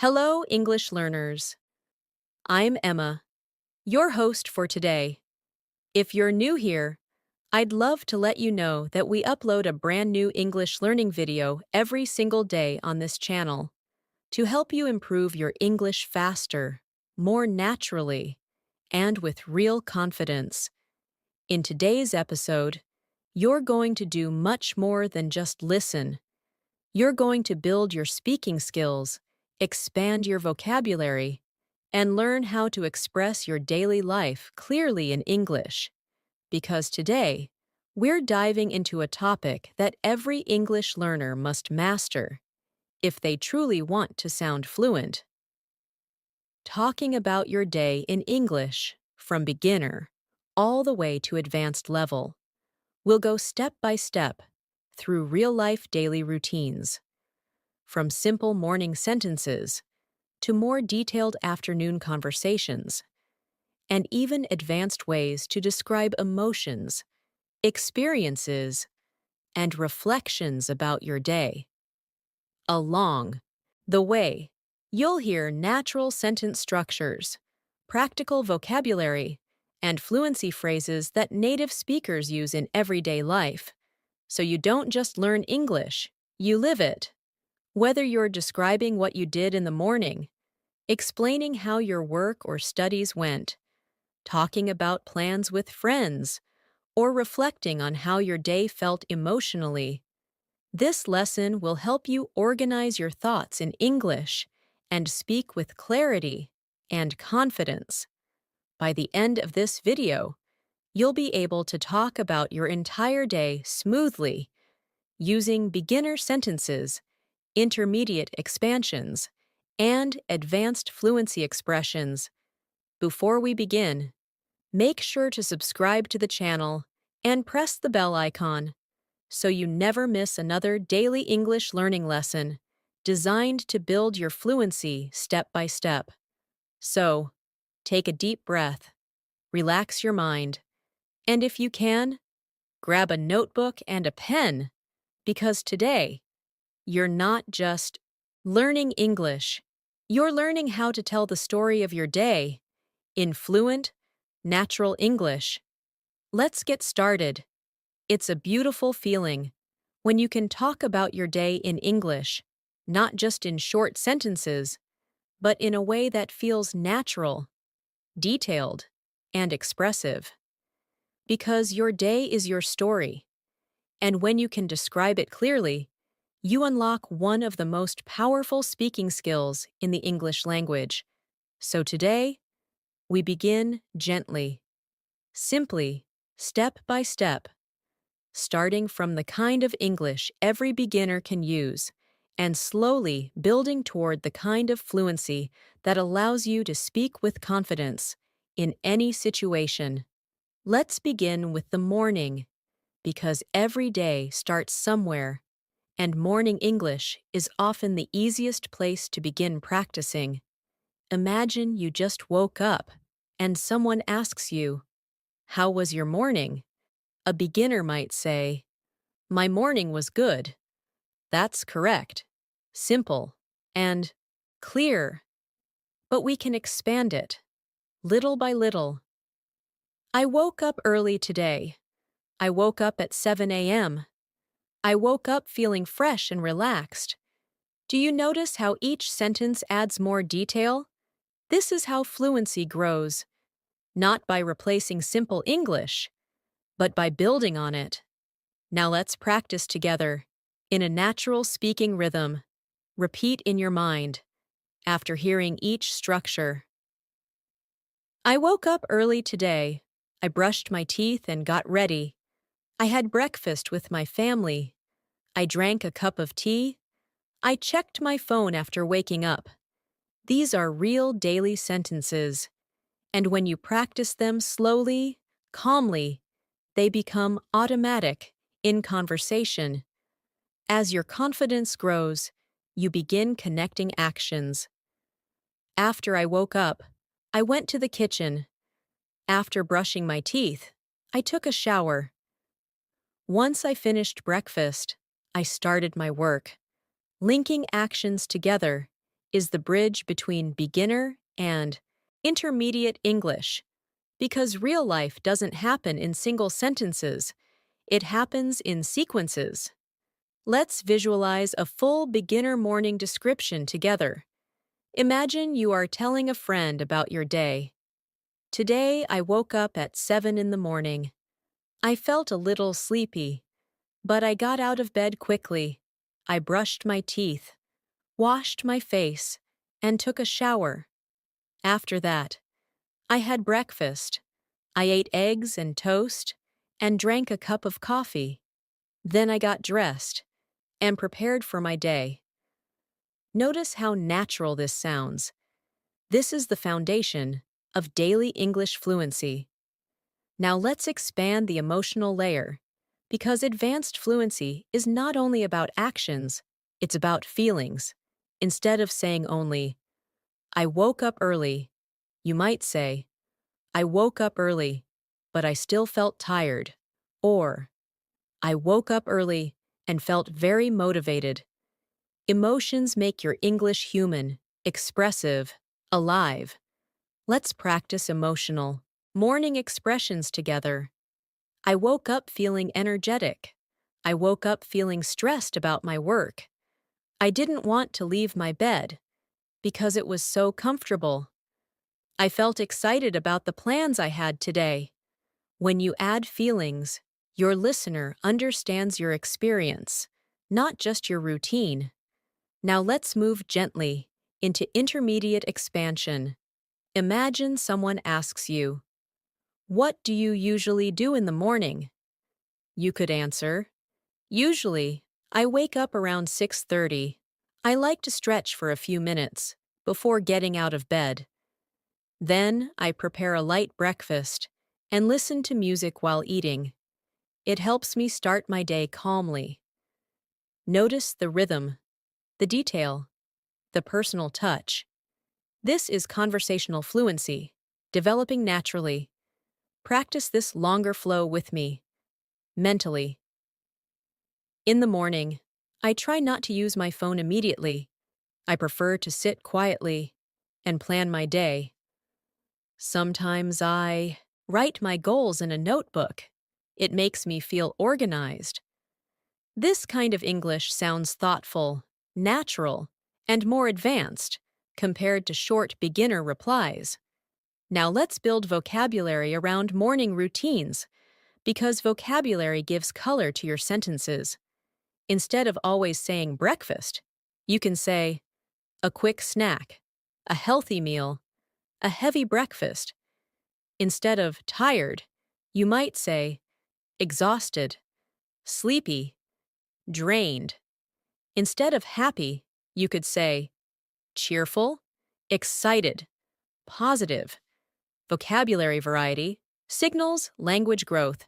Hello, English learners. I'm Emma, your host for today. If you're new here, I'd love to let you know that we upload a brand new English learning video every single day on this channel to help you improve your English faster, more naturally, and with real confidence. In today's episode, you're going to do much more than just listen. You're going to build your speaking skills, expand your vocabulary, and learn how to express your daily life clearly in English. Because today, we're diving into a topic that every English learner must master if they truly want to sound fluent. Talking about your day in English, from beginner all the way to advanced level. We'll go step by step through real-life daily routines, from simple morning sentences to more detailed afternoon conversations, and even advanced ways to describe emotions, experiences, and reflections about your day. Along the way, you'll hear natural sentence structures, practical vocabulary, and fluency phrases that native speakers use in everyday life. So you don't just learn English, you live it. Whether you're describing what you did in the morning, explaining how your work or studies went, talking about plans with friends, or reflecting on how your day felt emotionally, this lesson will help you organize your thoughts in English and speak with clarity and confidence. By the end of this video, you'll be able to talk about your entire day smoothly, using beginner sentences, intermediate expansions, and advanced fluency expressions. Before we begin, make sure to subscribe to the channel and press the bell icon so you never miss another daily English learning lesson designed to build your fluency step by step. So, take a deep breath, relax your mind, and if you can, grab a notebook and a pen, because today, you're not just learning English, you're learning how to tell the story of your day in fluent, natural English. Let's get started. It's a beautiful feeling when you can talk about your day in English, not just in short sentences, but in a way that feels natural, detailed, and expressive. Because your day is your story, and when you can describe it clearly, you unlock one of the most powerful speaking skills in the English language. So today, we begin gently, simply, step by step, starting from the kind of English every beginner can use, and slowly building toward the kind of fluency that allows you to speak with confidence in any situation. Let's begin with the morning, because every day starts somewhere, and morning English is often the easiest place to begin practicing. Imagine you just woke up, and someone asks you, "How was your morning?" A beginner might say, "My morning was good." That's correct, simple, and clear. But we can expand it, little by little. I woke up early today. I woke up at 7 a.m. I woke up feeling fresh and relaxed. Do you notice how each sentence adds more detail? This is how fluency grows, not by replacing simple English, but by building on it. Now let's practice together, in a natural speaking rhythm. Repeat in your mind, after hearing each structure. I woke up early today. I brushed my teeth and got ready. I had breakfast with my family. I drank a cup of tea. I checked my phone after waking up. These are real daily sentences, and when you practice them slowly, calmly, they become automatic in conversation. As your confidence grows, you begin connecting actions. After I woke up, I went to the kitchen. After brushing my teeth, I took a shower. Once I finished breakfast, I started my work. Linking actions together is the bridge between beginner and intermediate English, because real life doesn't happen in single sentences, it happens in sequences. Let's visualize a full beginner morning description together. Imagine you are telling a friend about your day. Today I woke up at 7 in the morning. I felt a little sleepy, but I got out of bed quickly. I brushed my teeth, washed my face, and took a shower. After that, I had breakfast. I ate eggs and toast and drank a cup of coffee. Then I got dressed and prepared for my day. Notice how natural this sounds. This is the foundation of daily English fluency. Now let's expand the emotional layer, because advanced fluency is not only about actions, it's about feelings. Instead of saying only, I woke up early, you might say, I woke up early, but I still felt tired. Or, I woke up early and felt very motivated. Emotions make your English human, expressive, alive. Let's practice emotional morning expressions together. I woke up feeling energetic. I woke up feeling stressed about my work. I didn't want to leave my bed because it was so comfortable. I felt excited about the plans I had today. When you add feelings, your listener understands your experience, not just your routine. Now let's move gently into intermediate expansion. Imagine someone asks you, what do you usually do in the morning? You could answer, usually, I wake up around 6:30. I like to stretch for a few minutes before getting out of bed. Then I prepare a light breakfast and listen to music while eating. It helps me start my day calmly. Notice the rhythm, the detail, the personal touch. This is conversational fluency, developing naturally. Practice this longer flow with me, mentally. In the morning, I try not to use my phone immediately. I prefer to sit quietly and plan my day. Sometimes I write my goals in a notebook. It makes me feel organized. This kind of English sounds thoughtful, natural, and more advanced compared to short beginner replies. Now let's build vocabulary around morning routines, because vocabulary gives color to your sentences. Instead of always saying breakfast, you can say a quick snack, a healthy meal, a heavy breakfast. Instead of tired, you might say exhausted, sleepy, drained. Instead of happy, you could say cheerful, excited, positive. Vocabulary variety signals language growth.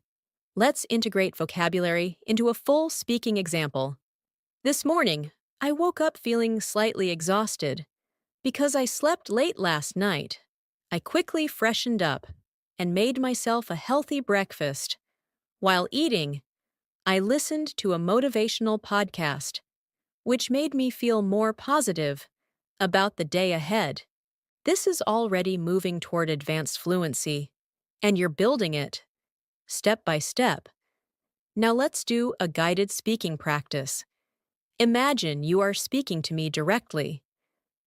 Let's integrate vocabulary into a full speaking example. This morning, I woke up feeling slightly exhausted because I slept late last night. I quickly freshened up and made myself a healthy breakfast. While eating, I listened to a motivational podcast, which made me feel more positive about the day ahead. This is already moving toward advanced fluency, and you're building it, step by step. Now let's do a guided speaking practice. Imagine you are speaking to me directly.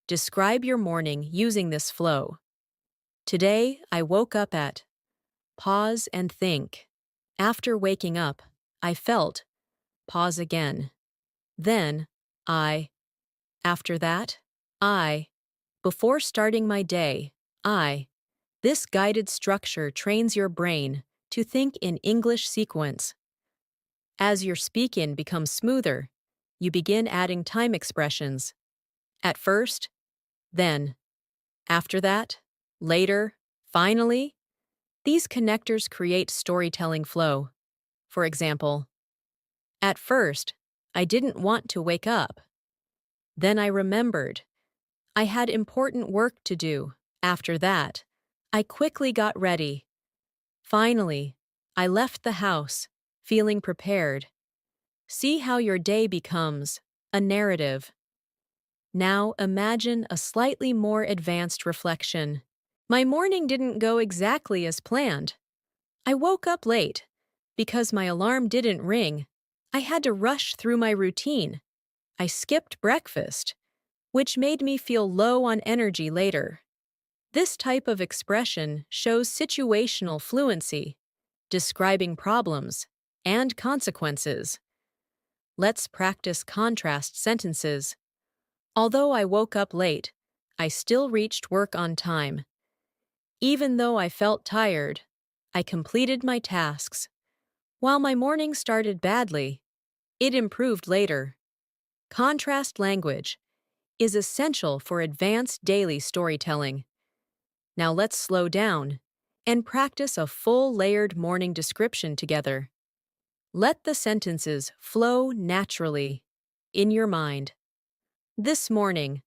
Describe your morning using this flow. Today, I woke up at. Pause and think. After waking up, I felt. Pause again. Then, I. After that, I. Before starting my day, I. This guided structure trains your brain to think in English sequence. As your speak-in becomes smoother, you begin adding time expressions. At first, then. After that, later, finally. These connectors create storytelling flow. For example, at first, I didn't want to wake up. Then I remembered. I had important work to do. After that, I quickly got ready. Finally, I left the house, feeling prepared. See how your day becomes a narrative. Now imagine a slightly more advanced reflection. My morning didn't go exactly as planned. I woke up late. Because my alarm didn't ring, I had to rush through my routine. I skipped breakfast, which made me feel low on energy later. This type of expression shows situational fluency, describing problems and consequences. Let's practice contrast sentences. Although I woke up late, I still reached work on time. Even though I felt tired, I completed my tasks. While my morning started badly, it improved later. Contrast language is essential for advanced daily storytelling. Now let's slow down and practice a full layered morning description together. Let the sentences flow naturally in your mind. This morning,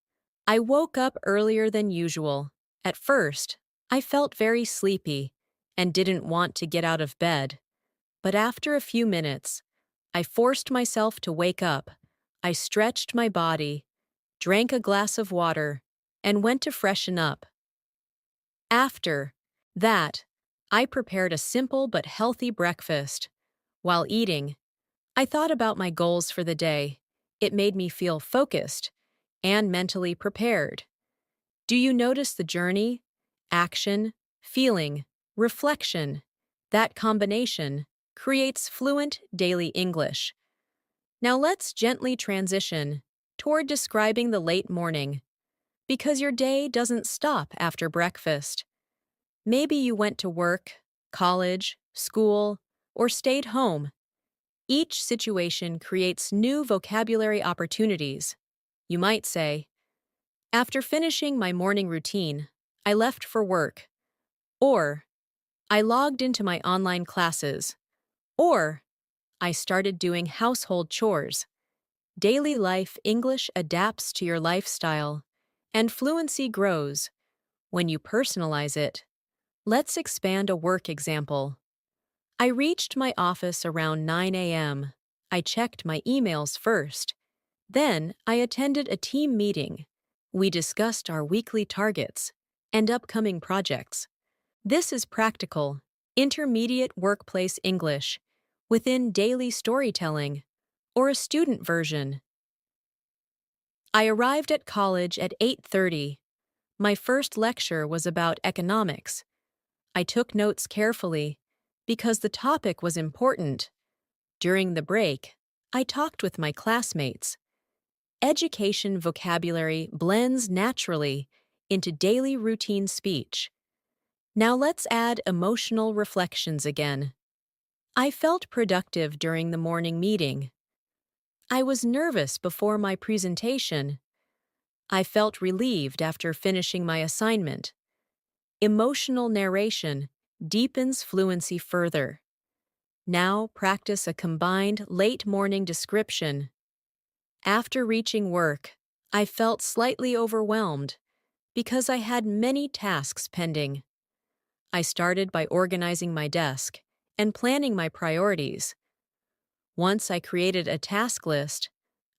I woke up earlier than usual. At first, I felt very sleepy and didn't want to get out of bed. But after a few minutes, I forced myself to wake up. I stretched my body, drank a glass of water, and went to freshen up. After that, I prepared a simple but healthy breakfast. While eating, I thought about my goals for the day. It made me feel focused and mentally prepared. Do you notice the journey, action, feeling, reflection? That combination creates fluent daily English. Now let's gently transition toward describing the late morning, because your day doesn't stop after breakfast. Maybe you went to work, college, school, or stayed home. Each situation creates new vocabulary opportunities. You might say, after finishing my morning routine, I left for work. Or, I logged into my online classes. Or, I started doing household chores. Daily life English adapts to your lifestyle, and fluency grows when you personalize it. Let's expand a work example. I reached my office around 9 a.m. I checked my emails first. Then, I attended a team meeting. We discussed our weekly targets and upcoming projects. This is practical, intermediate workplace English within daily storytelling, or a student version. I arrived at college at 8:30. My first lecture was about economics. I took notes carefully because the topic was important. During the break, I talked with my classmates. Education vocabulary blends naturally into daily routine speech. Now let's add emotional reflections again. I felt productive during the morning meeting. I was nervous before my presentation. I felt relieved after finishing my assignment. Emotional narration deepens fluency further. Now practice a combined late morning description. After reaching work, I felt slightly overwhelmed because I had many tasks pending. I started by organizing my desk and planning my priorities. Once I created a task list,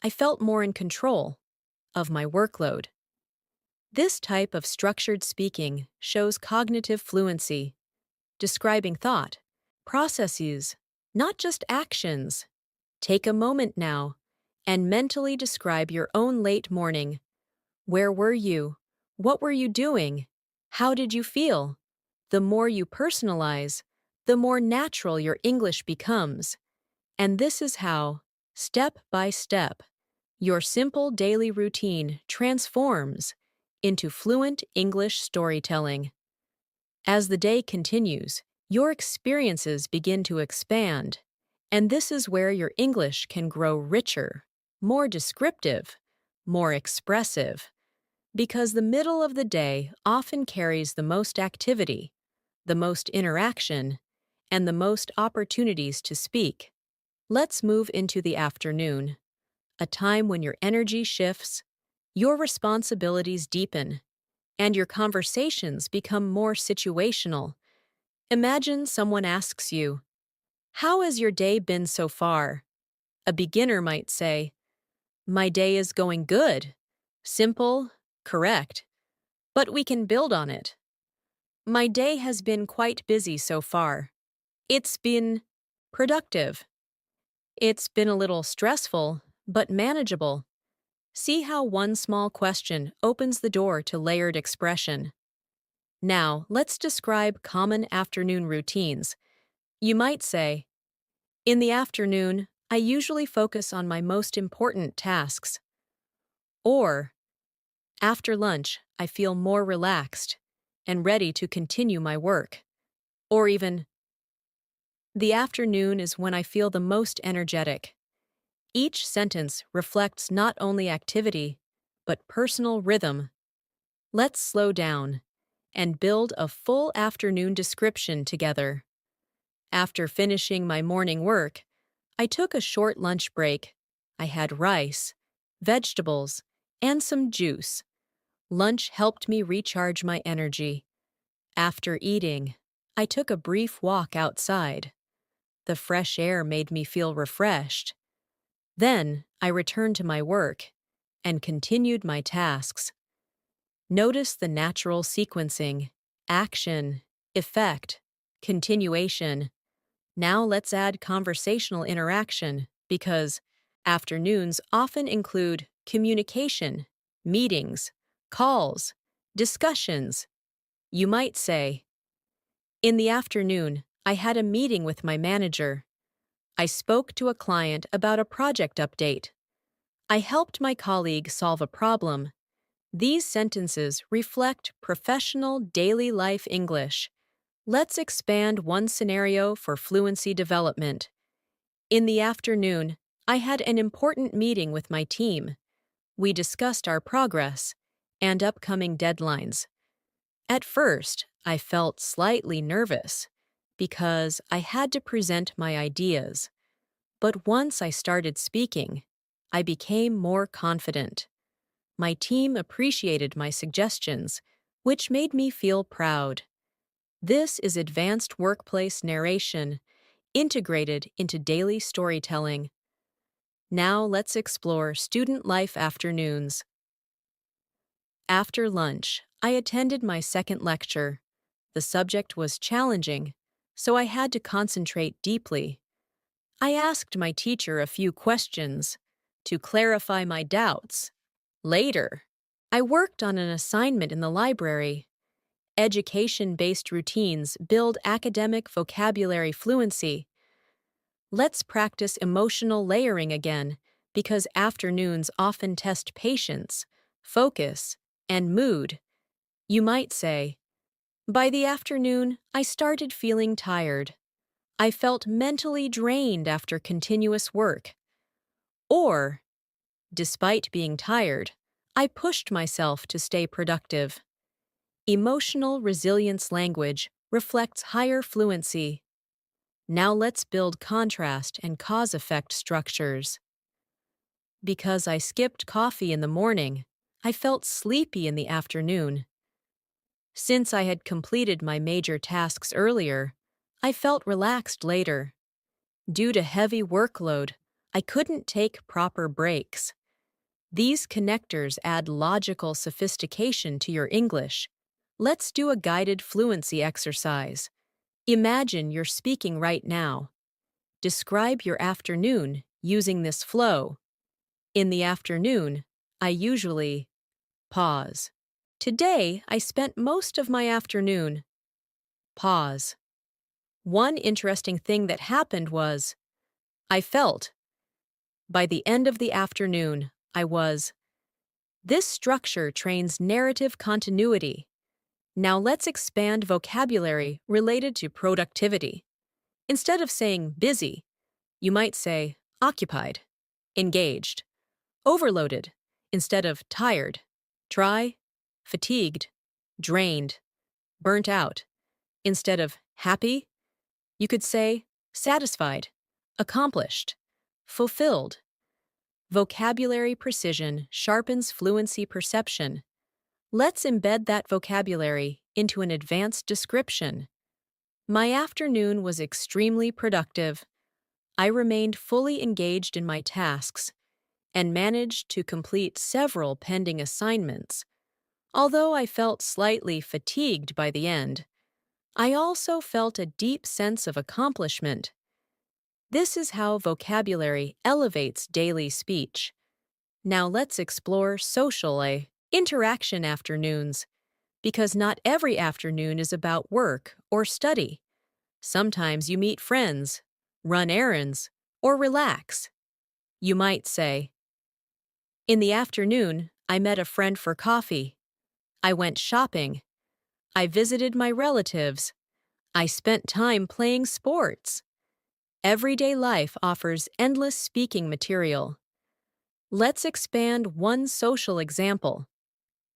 I felt more in control of my workload. This type of structured speaking shows cognitive fluency, describing thought, processes, not just actions. Take a moment now and mentally describe your own late morning. Where were you? What were you doing? How did you feel? The more you personalize, the more natural your English becomes. And this is how, step by step, your simple daily routine transforms into fluent English storytelling. As the day continues, your experiences begin to expand, and this is where your English can grow richer, more descriptive, more expressive, because the middle of the day often carries the most activity, the most interaction, and the most opportunities to speak. Let's move into the afternoon, a time when your energy shifts, your responsibilities deepen, and your conversations become more situational. Imagine someone asks you, "How has your day been so far?" A beginner might say, "My day is going good. Simple, correct, but we can build on it. My day has been quite busy so far. It's been productive. It's been a little stressful, but manageable. See how one small question opens the door to layered expression. Now, let's describe common afternoon routines. You might say, in the afternoon, I usually focus on my most important tasks. Or, after lunch, I feel more relaxed and ready to continue my work. Or even, the afternoon is when I feel the most energetic. Each sentence reflects not only activity, but personal rhythm. Let's slow down and build a full afternoon description together. After finishing my morning work, I took a short lunch break. I had rice, vegetables, and some juice. Lunch helped me recharge my energy. After eating, I took a brief walk outside. The fresh air made me feel refreshed. Then I returned to my work and continued my tasks. Notice the natural sequencing: action, effect, continuation. Now let's add conversational interaction because afternoons often include communication, meetings, calls, discussions. You might say, in the afternoon, I had a meeting with my manager. I spoke to a client about a project update. I helped my colleague solve a problem. These sentences reflect professional daily life English. Let's expand one scenario for fluency development. In the afternoon, I had an important meeting with my team. We discussed our progress and upcoming deadlines. At first, I felt slightly nervous because I had to present my ideas. But once I started speaking, I became more confident. My team appreciated my suggestions, which made me feel proud. This is advanced workplace narration, integrated into daily storytelling. Now let's explore student life afternoons. After lunch, I attended my second lecture. The subject was challenging, so I had to concentrate deeply. I asked my teacher a few questions to clarify my doubts. Later, I worked on an assignment in the library. Education-based routines build academic vocabulary fluency. Let's practice emotional layering again, because afternoons often test patience, focus, and mood. You might say, by the afternoon, I started feeling tired. I felt mentally drained after continuous work. Or, despite being tired, I pushed myself to stay productive. Emotional resilience language reflects higher fluency. Now let's build contrast and cause-effect structures. Because I skipped coffee in the morning, I felt sleepy in the afternoon. Since I had completed my major tasks earlier, I felt relaxed later. Due to heavy workload, I couldn't take proper breaks. These connectors add logical sophistication to your English. Let's do a guided fluency exercise. Imagine you're speaking right now. Describe your afternoon using this flow. In the afternoon, I usually pause. Today, I spent most of my afternoon. Pause. One interesting thing that happened was, I felt. By the end of the afternoon, I was. This structure trains narrative continuity. Now let's expand vocabulary related to productivity. Instead of saying busy, you might say occupied, engaged, overloaded, instead of tired. Try fatigued, drained, burnt out. Instead of happy, you could say satisfied, accomplished, fulfilled. Vocabulary precision sharpens fluency perception. Let's embed that vocabulary into an advanced description. My afternoon was extremely productive. I remained fully engaged in my tasks, and managed to complete several pending assignments. Although I felt slightly fatigued by the end, I also felt a deep sense of accomplishment. This is how vocabulary elevates daily speech. Now let's explore interaction afternoons, because not every afternoon is about work or study. Sometimes you meet friends, run errands, or relax. You might say, "In the afternoon, I met a friend for coffee. I went shopping. I visited my relatives. I spent time playing sports." Everyday life offers endless speaking material. Let's expand one social example.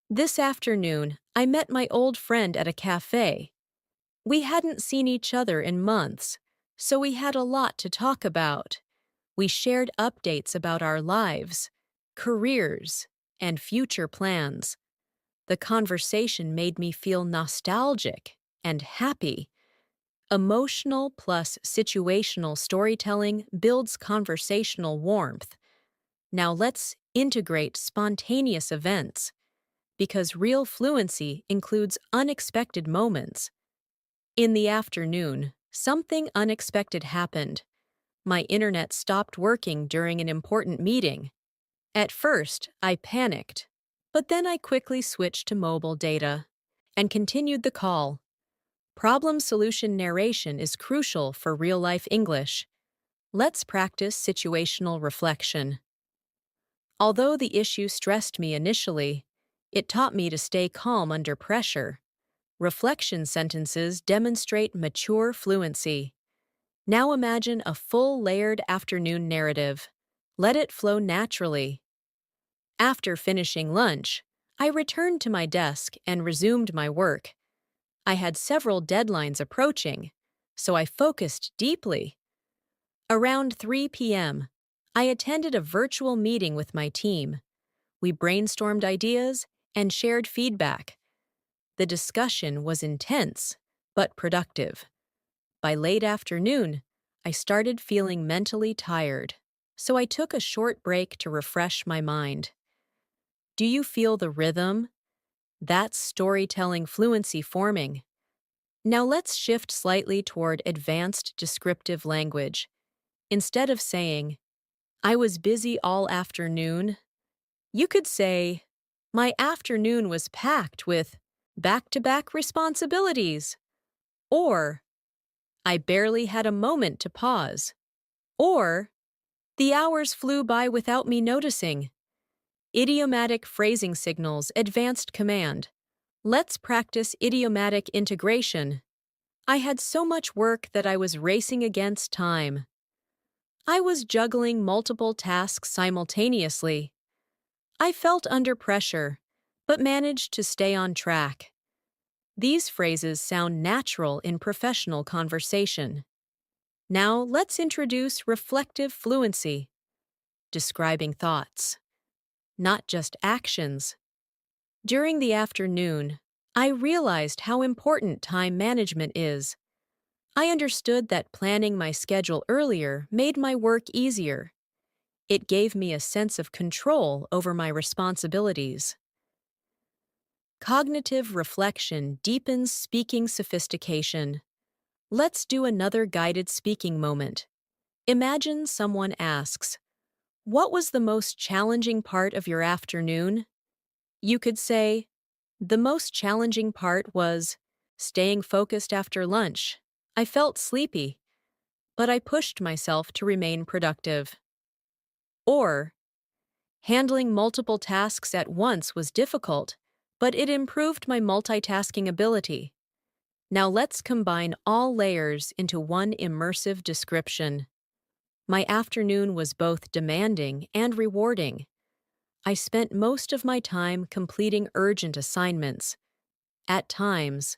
This afternoon, I met my old friend at a cafe. We hadn't seen each other in months, so we had a lot to talk about. We shared updates about our lives, careers, and future plans. The conversation made me feel nostalgic and happy. Emotional plus situational storytelling builds conversational warmth. Now let's integrate spontaneous events, because real fluency includes unexpected moments. In the afternoon, something unexpected happened. My internet stopped working during an important meeting. At first, I panicked, but then I quickly switched to mobile data and continued the call. Problem solution narration is crucial for real-life English. Let's practice situational reflection. Although the issue stressed me initially, it taught me to stay calm under pressure. Reflection sentences demonstrate mature fluency. Now imagine a full layered afternoon narrative. Let it flow naturally. After finishing lunch, I returned to my desk and resumed my work. I had several deadlines approaching, so I focused deeply. Around 3 p.m., I attended a virtual meeting with my team. We brainstormed ideas and shared feedback. The discussion was intense, but productive. By late afternoon, I started feeling mentally tired, so I took a short break to refresh my mind. Do you feel the rhythm? That's storytelling fluency forming. Now let's shift slightly toward advanced descriptive language. Instead of saying, "I was busy all afternoon," you could say, "My afternoon was packed with back-to-back responsibilities," or "I barely had a moment to pause," or "The hours flew by without me noticing." Idiomatic phrasing signals advanced command. Let's practice idiomatic integration. I had so much work that I was racing against time. I was juggling multiple tasks simultaneously. I felt under pressure, but managed to stay on track. These phrases sound natural in professional conversation. Now let's introduce reflective fluency, describing thoughts, not just actions. During the afternoon, I realized how important time management is. I understood that planning my schedule earlier made my work easier. It gave me a sense of control over my responsibilities. Cognitive reflection deepens speaking sophistication. Let's do another guided speaking moment. Imagine someone asks, "What was the most challenging part of your afternoon?" You could say, "The most challenging part was staying focused after lunch. I felt sleepy, but I pushed myself to remain productive." Or, "Handling multiple tasks at once was difficult, but it improved my multitasking ability." Now let's combine all layers into one immersive description. My afternoon was both demanding and rewarding. I spent most of my time completing urgent assignments. At times,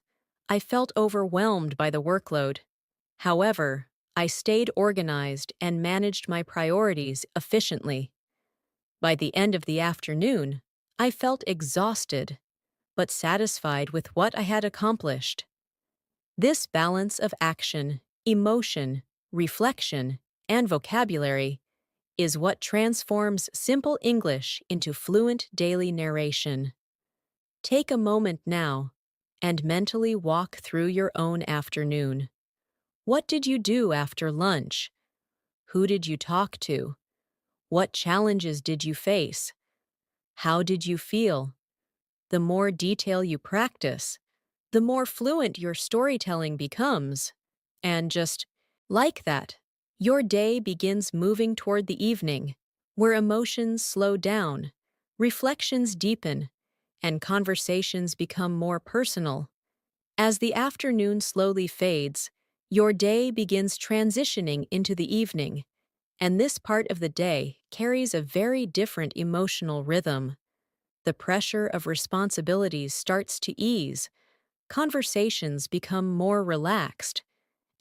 I felt overwhelmed by the workload. However, I stayed organized and managed my priorities efficiently. By the end of the afternoon, I felt exhausted, but satisfied with what I had accomplished. This balance of action, emotion, reflection, and vocabulary is what transforms simple English into fluent daily narration. Take a moment now and mentally walk through your own afternoon. What did you do after lunch? Who did you talk to? What challenges did you face? How did you feel? The more detail you practice, the more fluent your storytelling becomes. And just like that, your day begins moving toward the evening, where emotions slow down, reflections deepen, and conversations become more personal. As the afternoon slowly fades, your day begins transitioning into the evening, and this part of the day carries a very different emotional rhythm. The pressure of responsibilities starts to ease, conversations become more relaxed,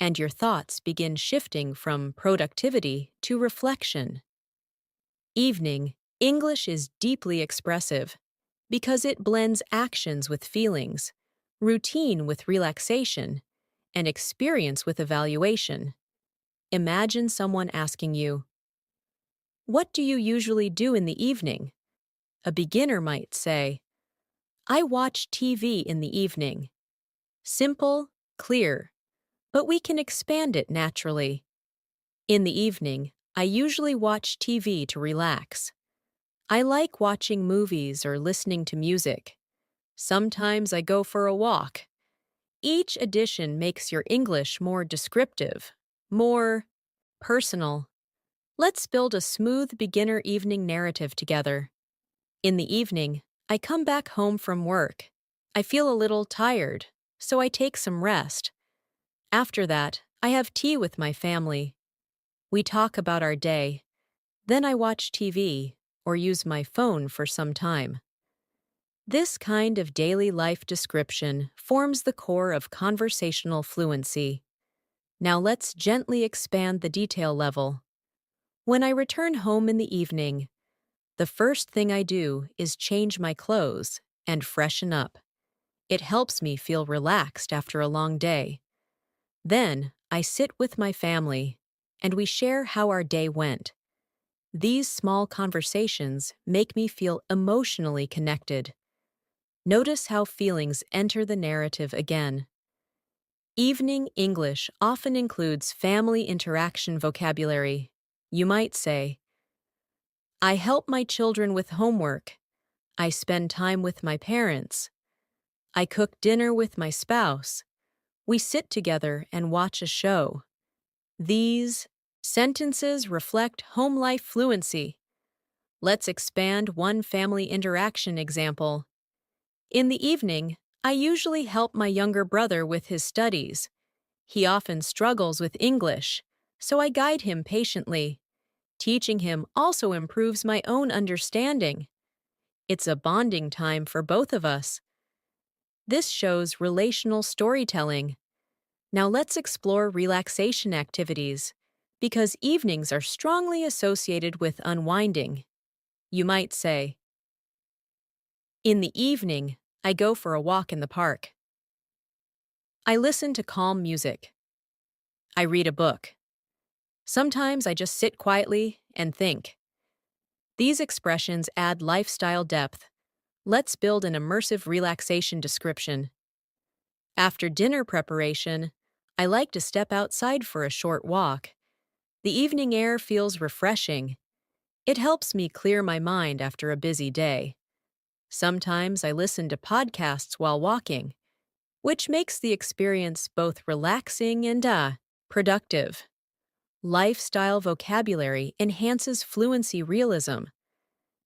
and your thoughts begin shifting from productivity to reflection. Evening, English is deeply expressive because it blends actions with feelings, routine with relaxation, and experience with evaluation. Imagine someone asking you, "What do you usually do in the evening?" A beginner might say, "I watch TV in the evening." Simple, clear, but we can expand it naturally. In the evening, I usually watch TV to relax. I like watching movies or listening to music. Sometimes I go for a walk. Each addition makes your English more descriptive, more personal. Let's build a smooth beginner evening narrative together. In the evening, I come back home from work. I feel a little tired, so I take some rest. After that, I have tea with my family. We talk about our day. Then I watch TV or use my phone for some time. This kind of daily life description forms the core of conversational fluency. Now let's gently expand the detail level. When I return home in the evening, the first thing I do is change my clothes and freshen up. It helps me feel relaxed after a long day. Then I sit with my family, and we share how our day went. These small conversations make me feel emotionally connected. Notice how feelings enter the narrative again. Evening English often includes family interaction vocabulary. You might say, "I help my children with homework. I spend time with my parents. I cook dinner with my spouse. We sit together and watch a show." These sentences reflect home life fluency. Let's expand one family interaction example. In the evening, I usually help my younger brother with his studies. He often struggles with English, so I guide him patiently. Teaching him also improves my own understanding. It's a bonding time for both of us. This shows relational storytelling. Now let's explore relaxation activities, because evenings are strongly associated with unwinding. You might say, "In the evening, I go for a walk in the park. I listen to calm music. I read a book. Sometimes I just sit quietly and think." These expressions add lifestyle depth. Let's build an immersive relaxation description. After dinner preparation, I like to step outside for a short walk. The evening air feels refreshing. It helps me clear my mind after a busy day. Sometimes I listen to podcasts while walking, which makes the experience both relaxing and productive. Lifestyle vocabulary enhances fluency realism.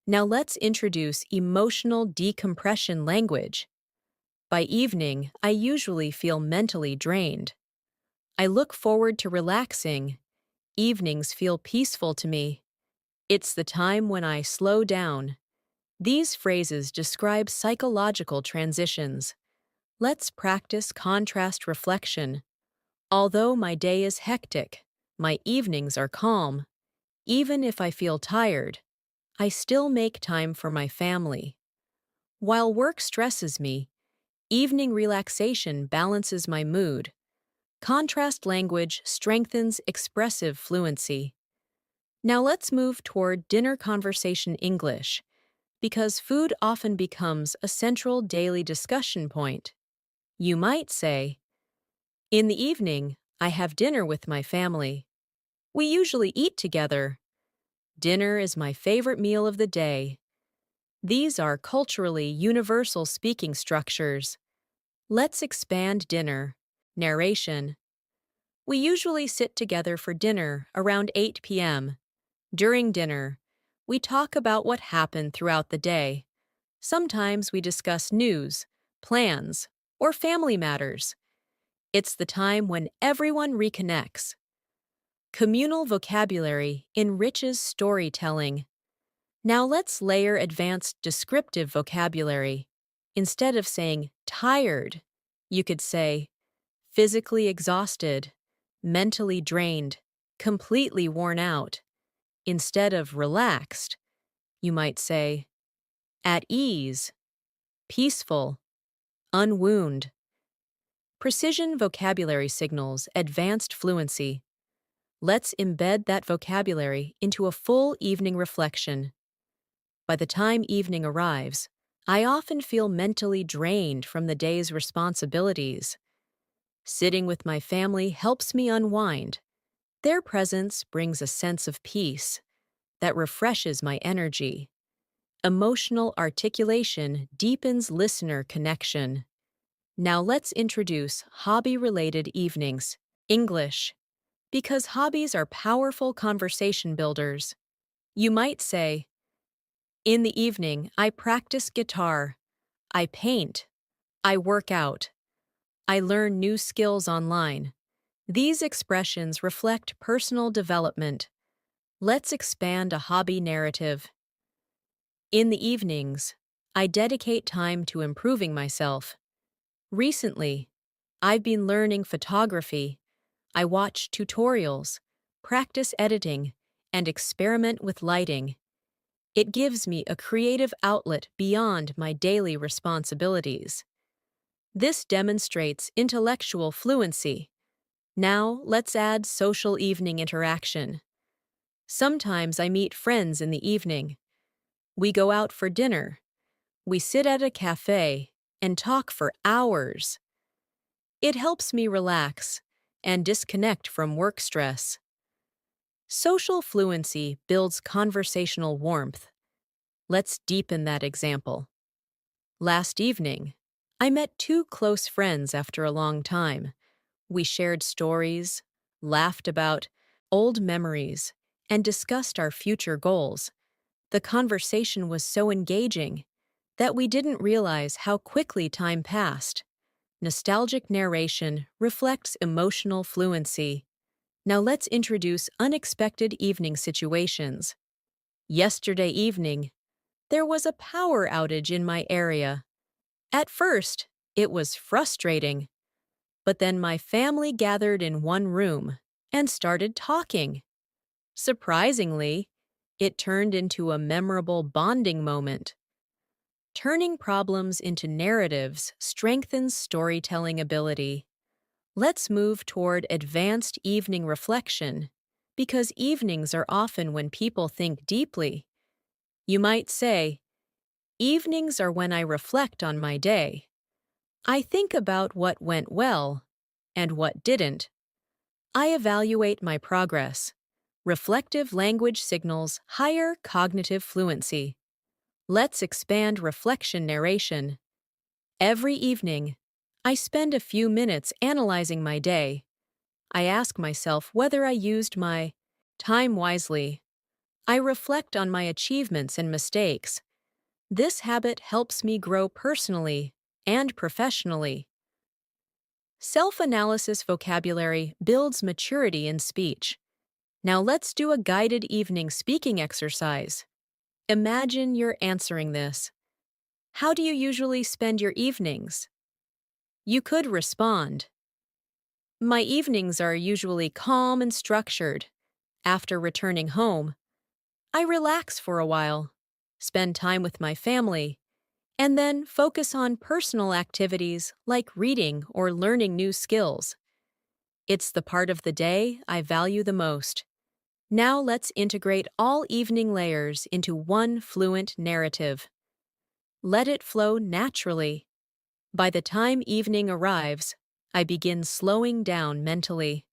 Now let's introduce emotional decompression language. By evening, I usually feel mentally drained. I look forward to relaxing. Evenings feel peaceful to me. It's the time when I slow down. These phrases describe psychological transitions. Let's practice contrast reflection. Although my day is hectic, my evenings are calm. Even if I feel tired, I still make time for my family. While work stresses me, evening relaxation balances my mood. Contrast language strengthens expressive fluency. Now let's move toward dinner conversation English, because food often becomes a central daily discussion point. You might say, in the evening, I have dinner with my family. We usually eat together. Dinner is my favorite meal of the day. These are culturally universal speaking structures. Let's expand dinner. Narration. We usually sit together for dinner around 8 p.m. During dinner, we talk about what happened throughout the day. Sometimes we discuss news, plans, or family matters. It's the time when everyone reconnects. Communal vocabulary enriches storytelling. Now let's layer advanced descriptive vocabulary. Instead of saying tired, you could say physically exhausted, mentally drained, completely worn out. Instead of relaxed, you might say at ease, peaceful, unwound. Precision vocabulary signals advanced fluency. Let's embed that vocabulary into a full evening reflection. By the time evening arrives, I often feel mentally drained from the day's responsibilities. Sitting with my family helps me unwind. Their presence brings a sense of peace that refreshes my energy. Emotional articulation deepens listener connection. Now let's introduce hobby-related evenings. English, because hobbies are powerful conversation builders. You might say, in the evening, I practice guitar. I paint. I work out. I learn new skills online. These expressions reflect personal development. Let's expand a hobby narrative. In the evenings, I dedicate time to improving myself. Recently, I've been learning photography. I watch tutorials, practice editing, and experiment with lighting. It gives me a creative outlet beyond my daily responsibilities. This demonstrates intellectual fluency. Now, let's add social evening interaction. Sometimes I meet friends in the evening. We go out for dinner. We sit at a cafe and talk for hours. It helps me relax and disconnect from work stress. Social fluency builds conversational warmth. Let's deepen that example. Last evening, I met two close friends after a long time. We shared stories, laughed about old memories, and discussed our future goals. The conversation was so engaging that we didn't realize how quickly time passed. Nostalgic narration reflects emotional fluency. Now let's introduce unexpected evening situations. Yesterday evening, there was a power outage in my area. At first, it was frustrating, but then my family gathered in one room and started talking. Surprisingly, it turned into a memorable bonding moment. Turning problems into narratives strengthens storytelling ability. Let's move toward advanced evening reflection, because evenings are often when people think deeply. You might say, evenings are when I reflect on my day. I think about what went well and what didn't. I evaluate my progress. Reflective language signals higher cognitive fluency. Let's expand reflection narration. Every evening, I spend a few minutes analyzing my day. I ask myself whether I used my time wisely. I reflect on my achievements and mistakes. This habit helps me grow personally and professionally. Self-analysis vocabulary builds maturity in speech. Now let's do a guided evening speaking exercise. Imagine you're answering this. How do you usually spend your evenings? You could respond, my evenings are usually calm and structured. After returning home, I relax for a while, spend time with my family, and then focus on personal activities like reading or learning new skills. It's the part of the day I value the most. Now let's integrate all evening layers into one fluent narrative. Let it flow naturally. By the time evening arrives, I begin slowing down mentally.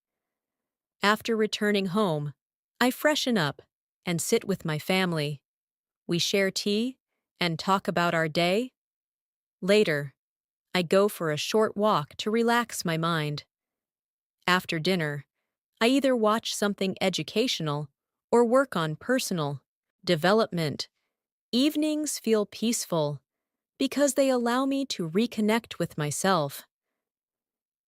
After returning home, I freshen up and sit with my family. We share tea and talk about our day. Later, I go for a short walk to relax my mind. After dinner, I either watch something educational or work on personal development. Evenings feel peaceful because they allow me to reconnect with myself.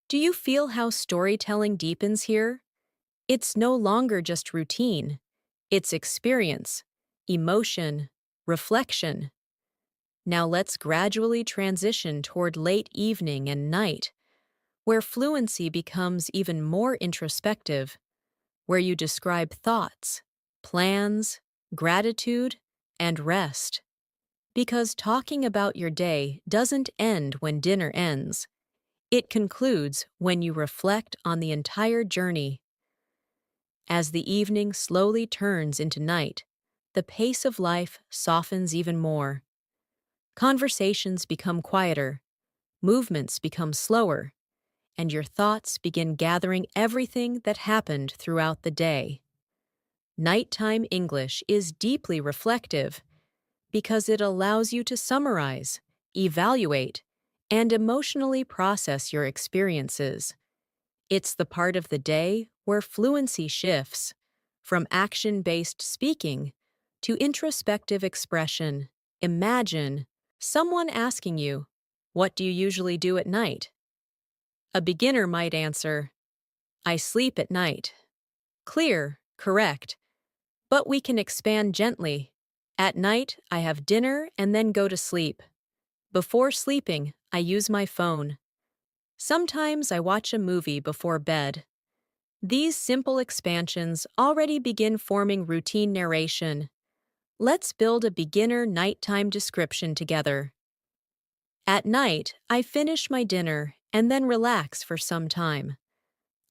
Do you feel how storytelling deepens here? It's no longer just routine. It's experience, emotion, reflection. Now let's gradually transition toward late evening and night, where fluency becomes even more introspective, where you describe thoughts, plans, gratitude, and rest. Because talking about your day doesn't end when dinner ends. It concludes when you reflect on the entire journey. As the evening slowly turns into night, the pace of life softens even more. Conversations become quieter, movements become slower, and your thoughts begin gathering everything that happened throughout the day. Nighttime English is deeply reflective because it allows you to summarize, evaluate, and emotionally process your experiences. It's the part of the day where fluency shifts from action-based speaking to introspective expression. Imagine someone asking you, "What do you usually do at night?" A beginner might answer, "I sleep at night." Clear, correct, but we can expand gently. At night, I have dinner and then go to sleep. Before sleeping, I use my phone. Sometimes I watch a movie before bed. These simple expansions already begin forming routine narration. Let's build a beginner nighttime description together. At night, I finish my dinner and then relax for some time.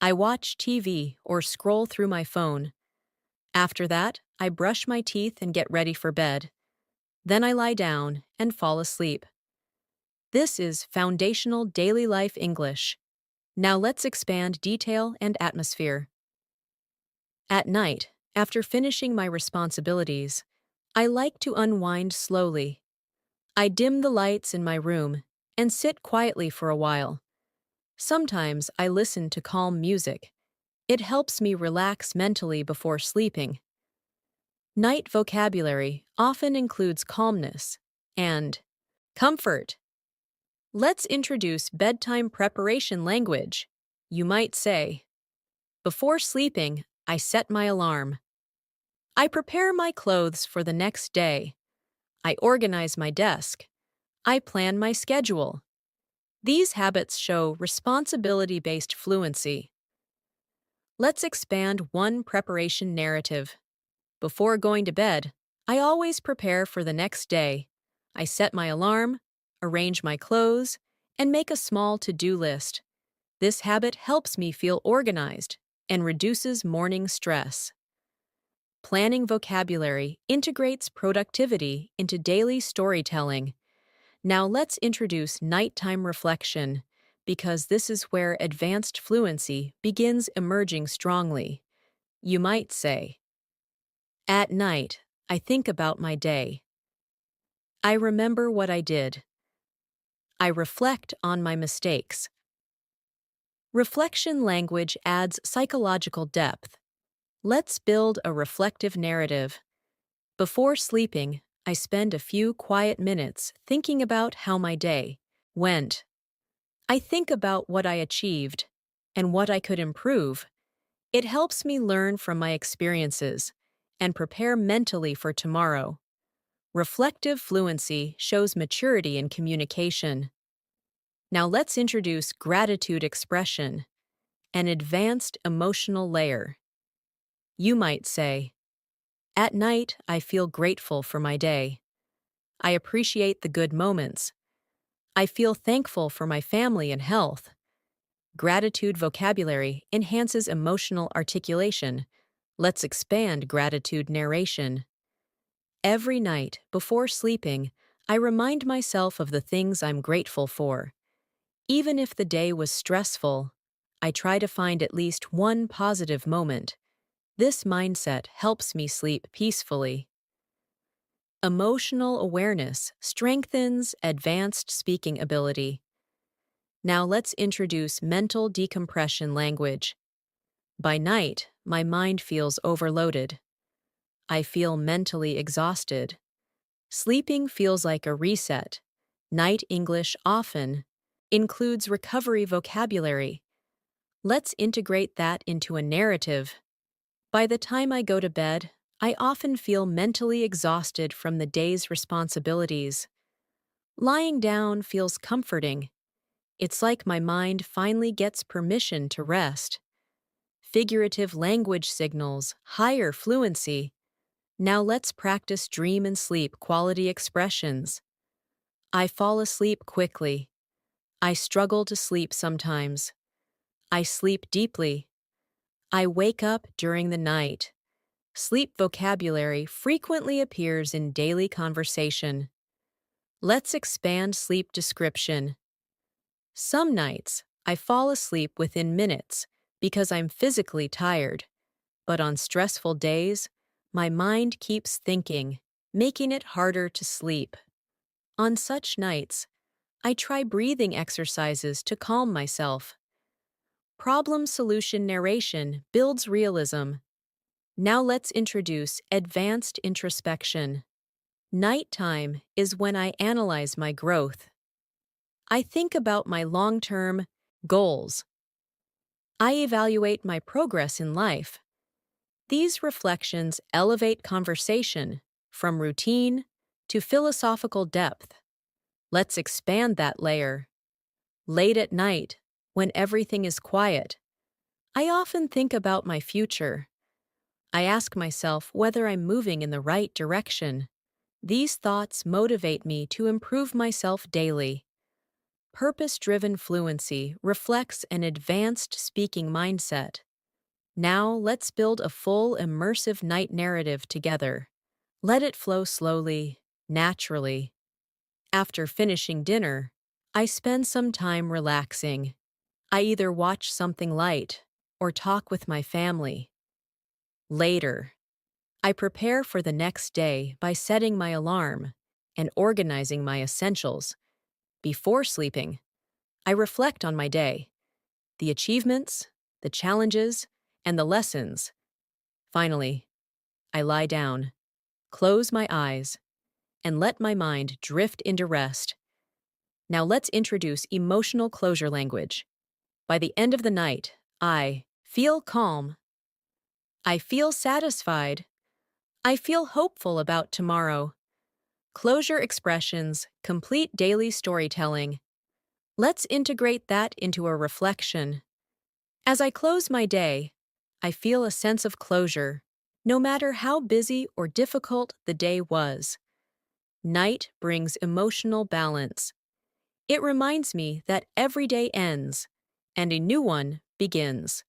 I watch TV or scroll through my phone. After that, I brush my teeth and get ready for bed. Then I lie down and fall asleep. This is foundational daily life English. Now let's expand detail and atmosphere. At night, after finishing my responsibilities, I like to unwind slowly. I dim the lights in my room and sit quietly for a while. Sometimes I listen to calm music. It helps me relax mentally before sleeping. Night vocabulary often includes calmness and comfort. Let's introduce bedtime preparation language. You might say, before sleeping, I set my alarm. I prepare my clothes for the next day. I organize my desk. I plan my schedule. These habits show responsibility-based fluency. Let's expand one preparation narrative. Before going to bed, I always prepare for the next day. I set my alarm, arrange my clothes, and make a small to-do list. This habit helps me feel organized and reduces morning stress. Planning vocabulary integrates productivity into daily storytelling. Now let's introduce nighttime reflection, because this is where advanced fluency begins emerging strongly. You might say, at night, I think about my day. I remember what I did. I reflect on my mistakes. Reflection language adds psychological depth. Let's build a reflective narrative. Before sleeping, I spend a few quiet minutes thinking about how my day went. I think about what I achieved and what I could improve. It helps me learn from my experiences and prepare mentally for tomorrow. Reflective fluency shows maturity in communication. Now let's introduce gratitude expression, an advanced emotional layer. You might say, at night, I feel grateful for my day. I appreciate the good moments. I feel thankful for my family and health. Gratitude vocabulary enhances emotional articulation. Let's expand gratitude narration. Every night, before sleeping, I remind myself of the things I'm grateful for. Even if the day was stressful, I try to find at least one positive moment. This mindset helps me sleep peacefully. Emotional awareness strengthens advanced speaking ability. Now let's introduce mental decompression language. By night, my mind feels overloaded. I feel mentally exhausted. Sleeping feels like a reset. Night English often includes recovery vocabulary. Let's integrate that into a narrative. By the time I go to bed, I often feel mentally exhausted from the day's responsibilities. Lying down feels comforting. It's like my mind finally gets permission to rest. Figurative language signals higher fluency. Now let's practice dream and sleep quality expressions. I fall asleep quickly. I struggle to sleep sometimes. I sleep deeply. I wake up during the night. Sleep vocabulary frequently appears in daily conversation. Let's expand sleep description. Some nights, I fall asleep within minutes because I'm physically tired. But on stressful days, my mind keeps thinking, making it harder to sleep. On such nights, I try breathing exercises to calm myself. Problem solution narration builds realism. Now let's introduce advanced introspection. Nighttime is when I analyze my growth. I think about my long-term goals. I evaluate my progress in life. These reflections elevate conversation from routine to philosophical depth. Let's expand that layer. Late at night, when everything is quiet, I often think about my future. I ask myself whether I'm moving in the right direction. These thoughts motivate me to improve myself daily. Purpose-driven fluency reflects an advanced speaking mindset. Now let's build a full immersive night narrative together. Let it flow slowly, naturally. After finishing dinner, I spend some time relaxing. I either watch something light or talk with my family. Later, I prepare for the next day by setting my alarm and organizing my essentials. Before sleeping, I reflect on my day, the achievements, the challenges, and the lessons. Finally, I lie down, close my eyes, and let my mind drift into rest. Now let's introduce emotional closure language. By the end of the night, I feel calm. I feel satisfied. I feel hopeful about tomorrow. Closure expressions complete daily storytelling. Let's integrate that into a reflection. As I close my day, I feel a sense of closure, no matter how busy or difficult the day was. Night brings emotional balance. It reminds me that every day ends, and a new one begins.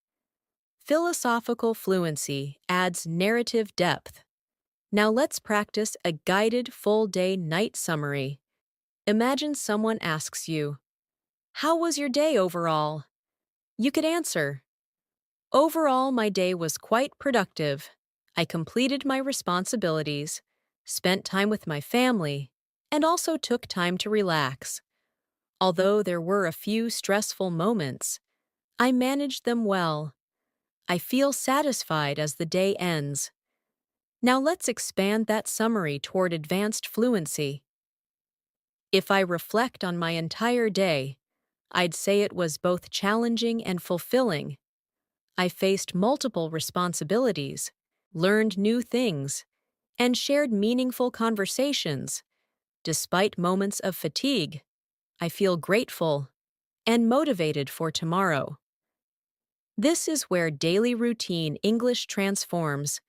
Philosophical fluency adds narrative depth. Now let's practice a guided full-day night summary. Imagine someone asks you, "How was your day overall?" You could answer, "Overall, my day was quite productive. I completed my responsibilities, spent time with my family, and also took time to relax. Although there were a few stressful moments, I managed them well. I feel satisfied as the day ends." Now let's expand that summary toward advanced fluency. If I reflect on my entire day, I'd say it was both challenging and fulfilling. I faced multiple responsibilities, learned new things, and shared meaningful conversations. Despite moments of fatigue, I feel grateful and motivated for tomorrow. This is where daily routine English transforms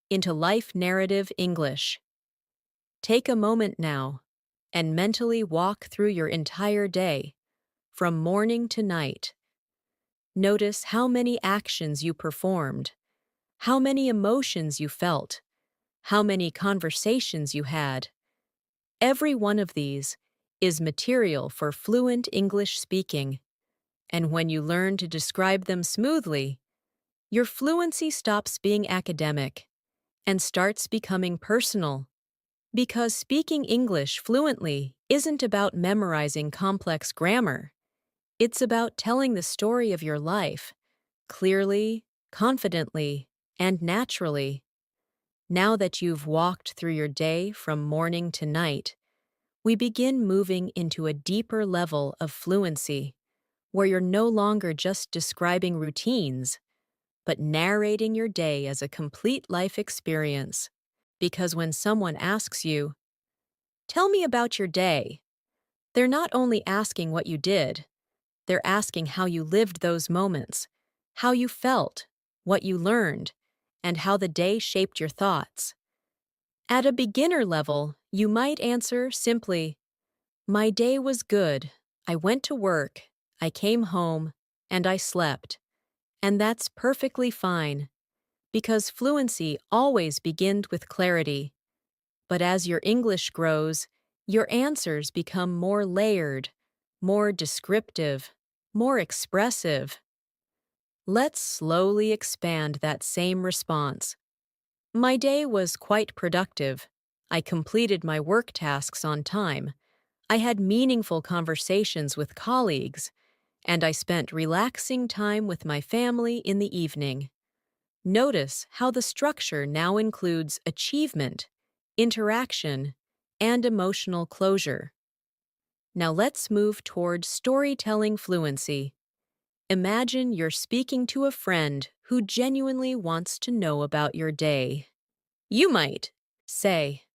into life narrative English. Take a moment now and mentally walk through your entire day, from morning to night. Notice how many actions you performed, how many emotions you felt, how many conversations you had. Every one of these is material for fluent English speaking, and when you learn to describe them smoothly, your fluency stops being academic and starts becoming personal. Because speaking English fluently isn't about memorizing complex grammar. It's about telling the story of your life clearly, confidently, and naturally. Now that you've walked through your day from morning to night, we begin moving into a deeper level of fluency, where you're no longer just describing routines, but narrating your day as a complete life experience. Because when someone asks you, "Tell me about your day," they're not only asking what you did, they're asking how you lived those moments, how you felt, what you learned, and how the day shaped your thoughts. At a beginner level, you might answer simply, "My day was good. I went to work, I came home, and I slept." And that's perfectly fine, because fluency always begins with clarity. But as your English grows, your answers become more layered, more descriptive, more expressive. Let's slowly expand that same response. My day was quite productive. I completed my work tasks on time. I had meaningful conversations with colleagues, and I spent relaxing time with my family in the evening. Notice how the structure now includes achievement, interaction, and emotional closure. Now let's move toward storytelling fluency. Imagine you're speaking to a friend who genuinely wants to know about your day. You might say,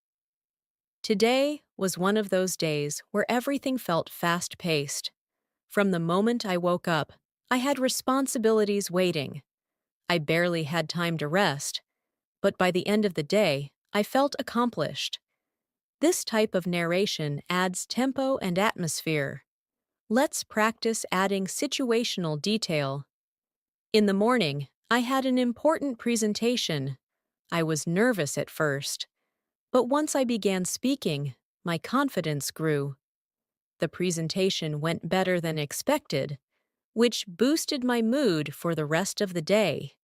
"Today was one of those days where everything felt fast-paced. From the moment I woke up, I had responsibilities waiting. I barely had time to rest, but by the end of the day, I felt accomplished." This type of narration adds tempo and atmosphere. Let's practice adding situational detail. In the morning, I had an important presentation. I was nervous at first, but once I began speaking, my confidence grew. The presentation went better than expected, which boosted my mood for the rest of the day.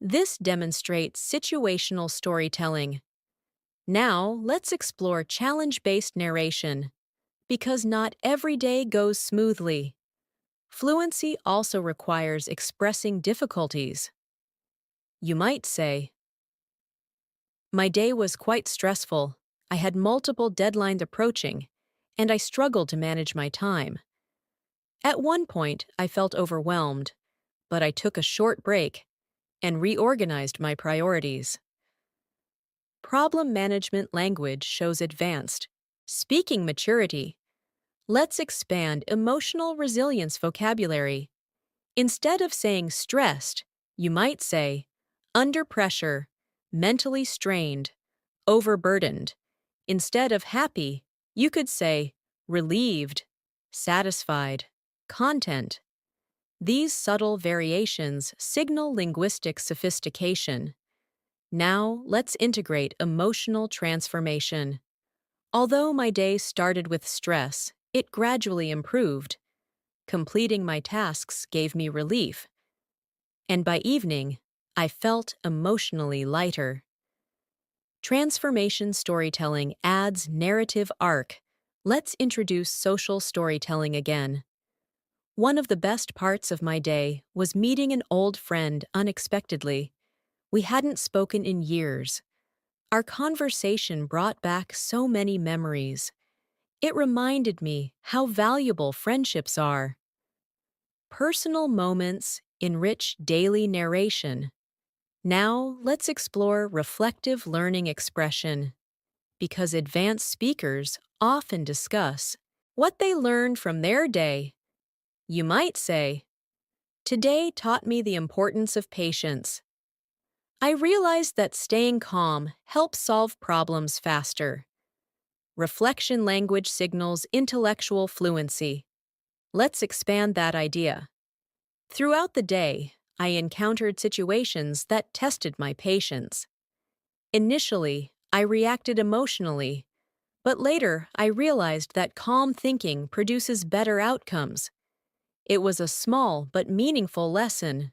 This demonstrates situational storytelling. Now, let's explore challenge-based narration. Because not every day goes smoothly. Fluency also requires expressing difficulties. You might say, "My day was quite stressful. I had multiple deadlines approaching, and I struggled to manage my time. At one point, I felt overwhelmed, but I took a short break and reorganized my priorities." Problem management language shows advanced speaking maturity. Let's expand emotional resilience vocabulary. Instead of saying stressed, you might say under pressure, mentally strained, overburdened. Instead of happy, you could say relieved, satisfied, content. These subtle variations signal linguistic sophistication. Now, let's integrate emotional transformation. Although my day started with stress, it gradually improved. Completing my tasks gave me relief, and by evening, I felt emotionally lighter. Transformation storytelling adds narrative arc. Let's introduce social storytelling again. One of the best parts of my day was meeting an old friend unexpectedly. We hadn't spoken in years. Our conversation brought back so many memories. It reminded me how valuable friendships are. Personal moments enrich daily narration. Now, let's explore reflective learning expression, because advanced speakers often discuss what they learned from their day. You might say, "Today taught me the importance of patience. I realized that staying calm helps solve problems faster." Reflection language signals intellectual fluency. Let's expand that idea. Throughout the day, I encountered situations that tested my patience. Initially, I reacted emotionally, but later I realized that calm thinking produces better outcomes. It was a small but meaningful lesson.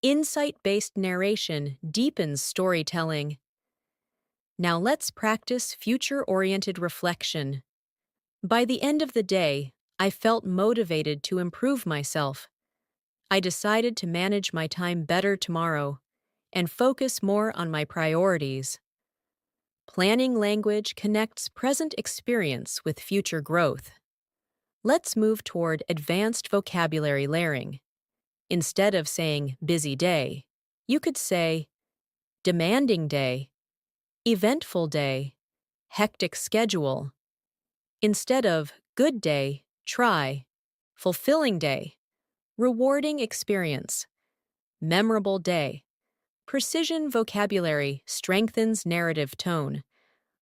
Insight-based narration deepens storytelling. Now let's practice future-oriented reflection. By the end of the day, I felt motivated to improve myself. I decided to manage my time better tomorrow and focus more on my priorities. Planning language connects present experience with future growth. Let's move toward advanced vocabulary layering. Instead of saying busy day, you could say demanding day, eventful day, hectic schedule. Instead of good day, try fulfilling day, rewarding experience, memorable day. Precision vocabulary strengthens narrative tone.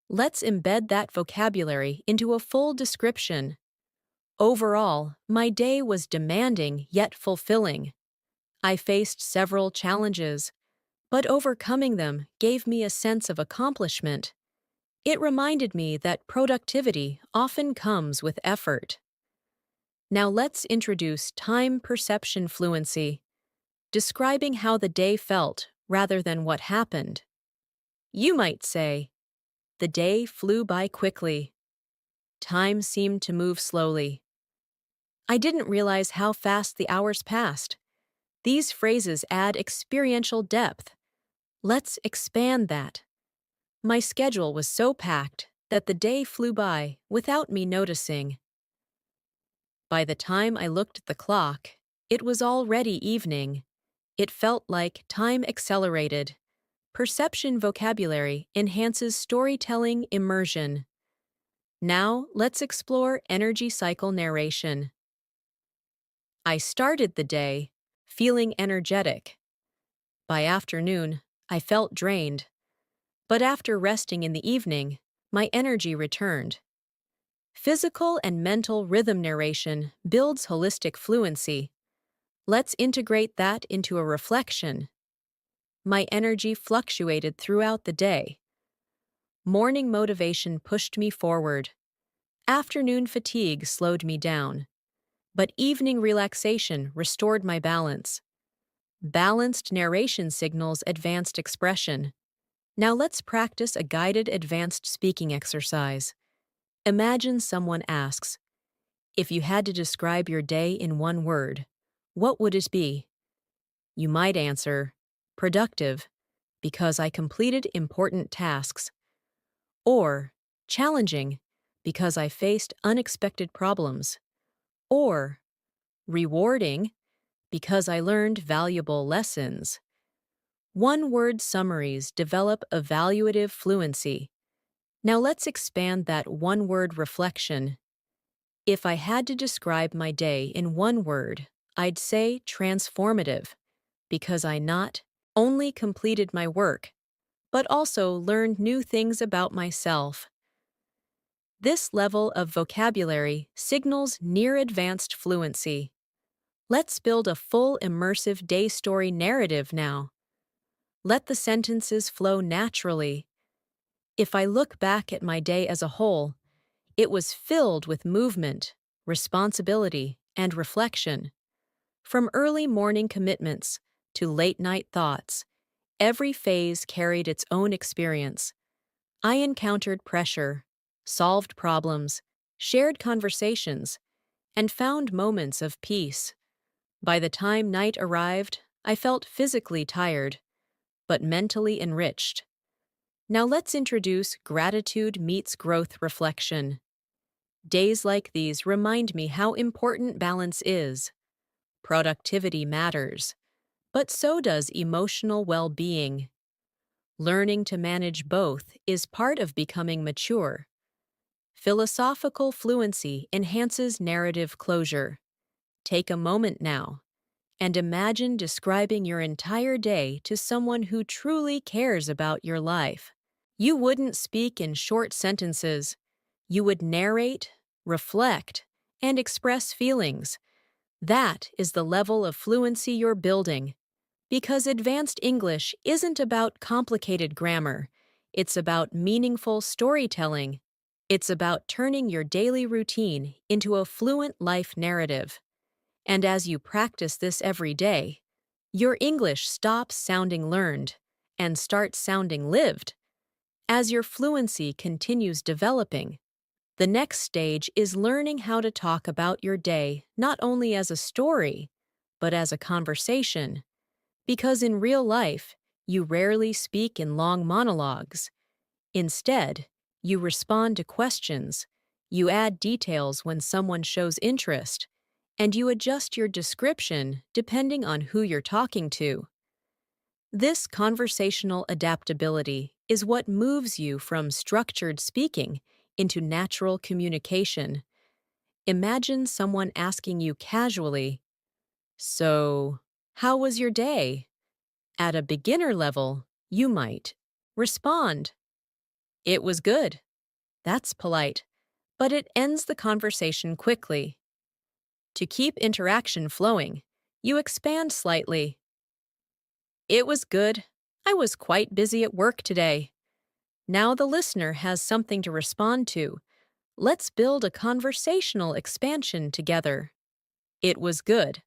Let's embed that vocabulary into a full description. Overall, my day was demanding yet fulfilling. I faced several challenges, but overcoming them gave me a sense of accomplishment. It reminded me that productivity often comes with effort. Now let's introduce time perception fluency, describing how the day felt rather than what happened. You might say, the day flew by quickly. Time seemed to move slowly. I didn't realize how fast the hours passed. These phrases add experiential depth. Let's expand that. My schedule was so packed that the day flew by without me noticing. By the time I looked at the clock, it was already evening. It felt like time accelerated. Perception vocabulary enhances storytelling immersion. Now, let's explore energy cycle narration. I started the day feeling energetic. By afternoon, I felt drained. But after resting in the evening, my energy returned. Physical and mental rhythm narration builds holistic fluency. Let's integrate that into a reflection. My energy fluctuated throughout the day. Morning motivation pushed me forward. Afternoon fatigue slowed me down. But evening relaxation restored my balance. Balanced narration signals advanced expression. Now let's practice a guided advanced speaking exercise. Imagine someone asks, if you had to describe your day in one word, what would it be? You might answer, productive, because I completed important tasks, or challenging, because I faced unexpected problems, or rewarding, because I learned valuable lessons. One-word summaries develop evaluative fluency. Now let's expand that one-word reflection. If I had to describe my day in one word, I'd say transformative, because I not only completed my work, but also learned new things about myself. This level of vocabulary signals near advanced fluency. Let's build a full immersive day story narrative now. Let the sentences flow naturally. If I look back at my day as a whole, it was filled with movement, responsibility, and reflection. From early morning commitments to late-night thoughts, every phase carried its own experience. I encountered pressure, solved problems, shared conversations, and found moments of peace. By the time night arrived, I felt physically tired, but mentally enriched. Now let's introduce gratitude meets growth reflection. Days like these remind me how important balance is. Productivity matters, but so does emotional well-being. Learning to manage both is part of becoming mature. Philosophical fluency enhances narrative closure. Take a moment now and imagine describing your entire day to someone who truly cares about your life. You wouldn't speak in short sentences. You would narrate, reflect, and express feelings. That is the level of fluency you're building. Because advanced English isn't about complicated grammar. It's about meaningful storytelling. It's about turning your daily routine into a fluent life narrative. And as you practice this every day, your English stops sounding learned and starts sounding lived. As your fluency continues developing, the next stage is learning how to talk about your day not only as a story, but as a conversation. Because in real life, you rarely speak in long monologues. Instead, you respond to questions, you add details when someone shows interest, and you adjust your description depending on who you're talking to. This conversational adaptability is what moves you from structured speaking into natural communication. Imagine someone asking you casually, "So, how was your day?" At a beginner level, you might respond, "It was good." That's polite, but it ends the conversation quickly. To keep interaction flowing, you expand slightly. "It was good. I was quite busy at work today." Now the listener has something to respond to. Let's build a conversational expansion together. "It was good.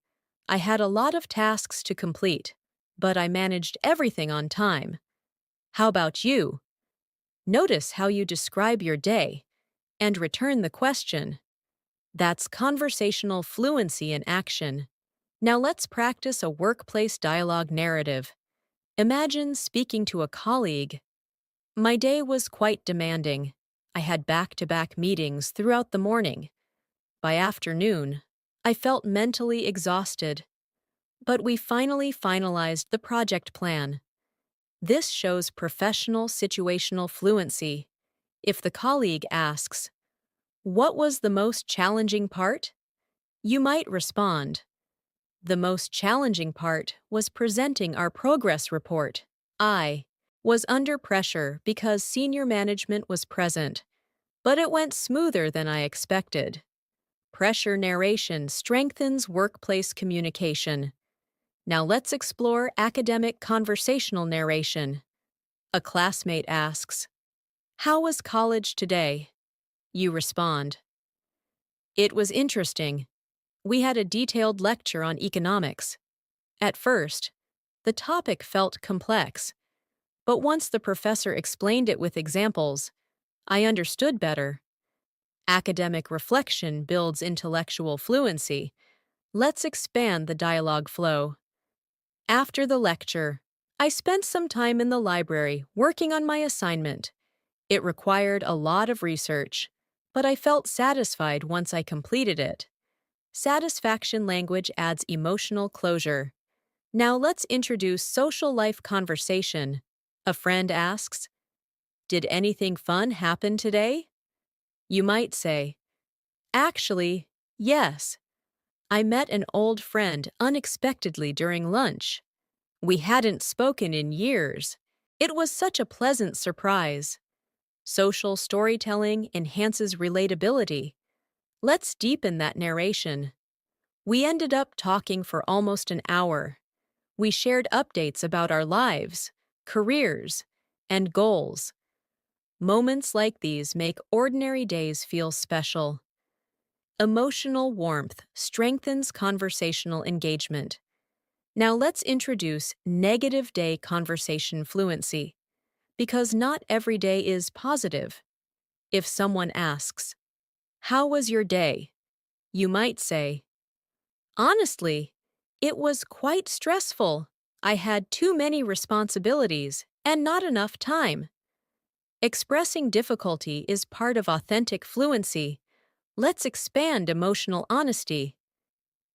I had a lot of tasks to complete, but I managed everything on time. How about you?" Notice how you describe your day and return the question. That's conversational fluency in action. Now let's practice a workplace dialogue narrative. Imagine speaking to a colleague. "My day was quite demanding. I had back-to-back meetings throughout the morning. By afternoon, I felt mentally exhausted. But we finally finalized the project plan." This shows professional situational fluency. If the colleague asks, "What was the most challenging part?" you might respond, "The most challenging part was presenting our progress report. I was under pressure because senior management was present, but it went smoother than I expected." Pressure narration strengthens workplace communication. Now let's explore academic conversational narration. A classmate asks, "How was college today?" You respond, "It was interesting. We had a detailed lecture on economics. At first, the topic felt complex, but once the professor explained it with examples, I understood better." Academic reflection builds intellectual fluency. Let's expand the dialogue flow. "After the lecture, I spent some time in the library working on my assignment. It required a lot of research, but I felt satisfied once I completed it." Satisfaction language adds emotional closure. Now let's introduce social life conversation. A friend asks, "Did anything fun happen today?" You might say, "Actually, yes. I met an old friend unexpectedly during lunch. We hadn't spoken in years. It was such a pleasant surprise." Social storytelling enhances relatability. Let's deepen that narration. "We ended up talking for almost an hour. We shared updates about our lives, careers, and goals." Moments like these make ordinary days feel special. Emotional warmth strengthens conversational engagement. Now let's introduce negative day conversation fluency. Because not every day is positive. If someone asks, "How was your day?" you might say, "Honestly, it was quite stressful. I had too many responsibilities and not enough time." Expressing difficulty is part of authentic fluency. Let's expand emotional honesty.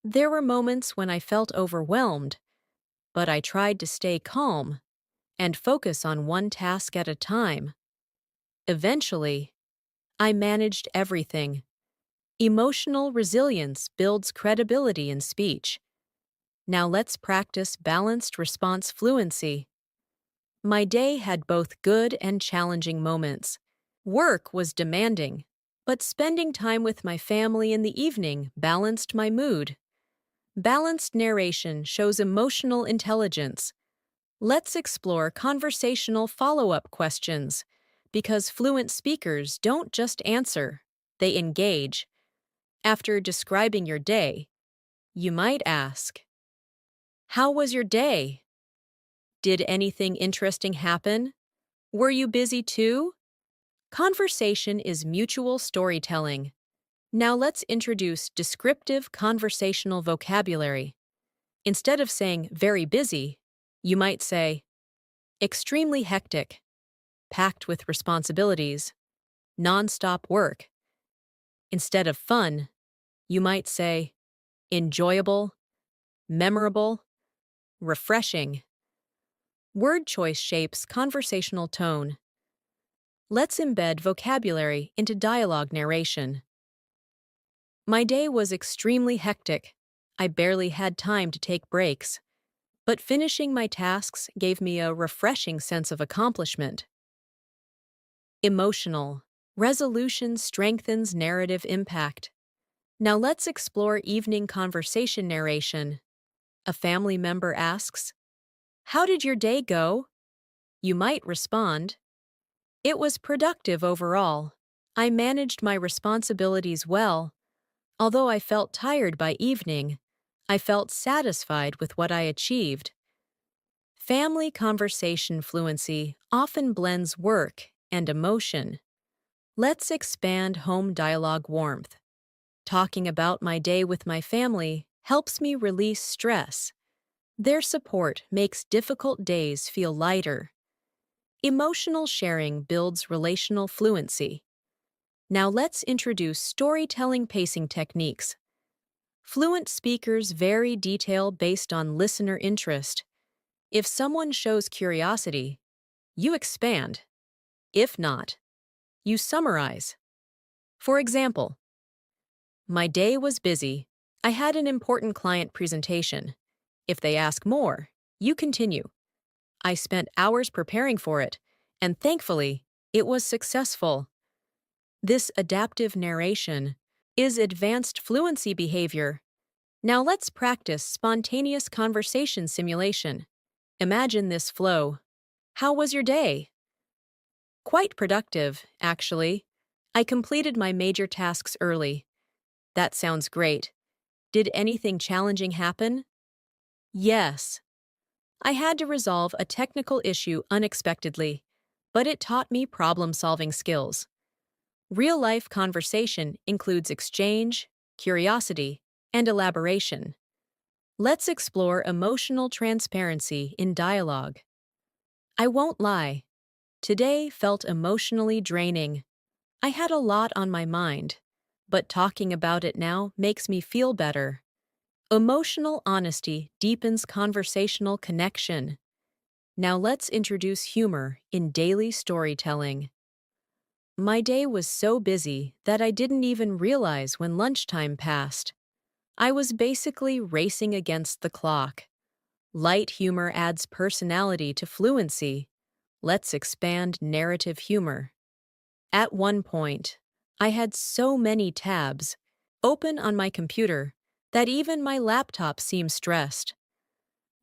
"There were moments when I felt overwhelmed, but I tried to stay calm and focus on one task at a time. Eventually, I managed everything." Emotional resilience builds credibility in speech. Now let's practice balanced response fluency. "My day had both good and challenging moments. Work was demanding, but spending time with my family in the evening balanced my mood." Balanced narration shows emotional intelligence. Let's explore conversational follow-up questions, because fluent speakers don't just answer, they engage. After describing your day, you might ask, "How was your day? Did anything interesting happen? Were you busy too?" Conversation is mutual storytelling. Now let's introduce descriptive conversational vocabulary. Instead of saying very busy, you might say extremely hectic, packed with responsibilities, non-stop work. Instead of fun, you might say enjoyable, memorable, refreshing. Word choice shapes conversational tone. Let's embed vocabulary into dialogue narration. My day was extremely hectic. I barely had time to take breaks. But finishing my tasks gave me a refreshing sense of accomplishment. Emotional. Resolution strengthens narrative impact. Now let's explore evening conversation narration. A family member asks, "How did your day go?" You might respond, "It was productive overall. I managed my responsibilities well. Although I felt tired by evening, I felt satisfied with what I achieved." Family conversation fluency often blends work and emotion. Let's expand home dialogue warmth. Talking about my day with my family helps me release stress. Their support makes difficult days feel lighter. Emotional sharing builds relational fluency. Now let's introduce storytelling pacing techniques. Fluent speakers vary detail based on listener interest. If someone shows curiosity, you expand. If not, you summarize. For example, "My day was busy. I had an important client presentation." If they ask more, you continue. "I spent hours preparing for it, and thankfully, it was successful." This adaptive narration is advanced fluency behavior. Now let's practice spontaneous conversation simulation. Imagine this flow. "How was your day?" "Quite productive, actually. I completed my major tasks early." "That sounds great. Did anything challenging happen?" "Yes. I had to resolve a technical issue unexpectedly, but it taught me problem-solving skills." Real-life conversation includes exchange, curiosity, and elaboration. Let's explore emotional transparency in dialogue. "I won't lie. Today felt emotionally draining. I had a lot on my mind, but talking about it now makes me feel better." Emotional honesty deepens conversational connection. Now let's introduce humor in daily storytelling. "My day was so busy that I didn't even realize when lunchtime passed. I was basically racing against the clock." Light humor adds personality to fluency. Let's expand narrative humor. "At one point, I had so many tabs open on my computer that even my laptop seemed stressed."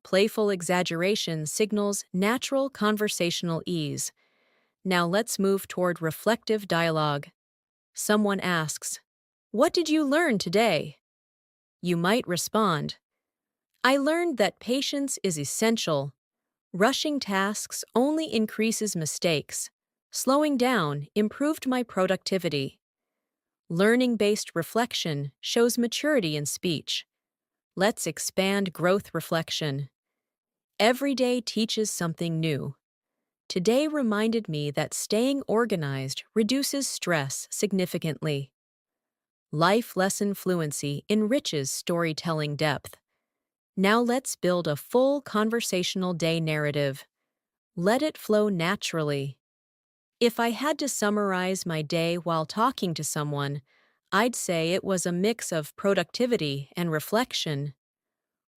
Playful exaggeration signals natural conversational ease. Now let's move toward reflective dialogue. Someone asks, "What did you learn today?" You might respond, "I learned that patience is essential. Rushing tasks only increases mistakes. Slowing down improved my productivity." Learning-based reflection shows maturity in speech. Let's expand growth reflection. "Every day teaches something new. Today reminded me that staying organized reduces stress significantly." Life lesson fluency enriches storytelling depth. Now let's build a full conversational day narrative. Let it flow naturally. If I had to summarize my day while talking to someone, I'd say it was a mix of productivity and reflection.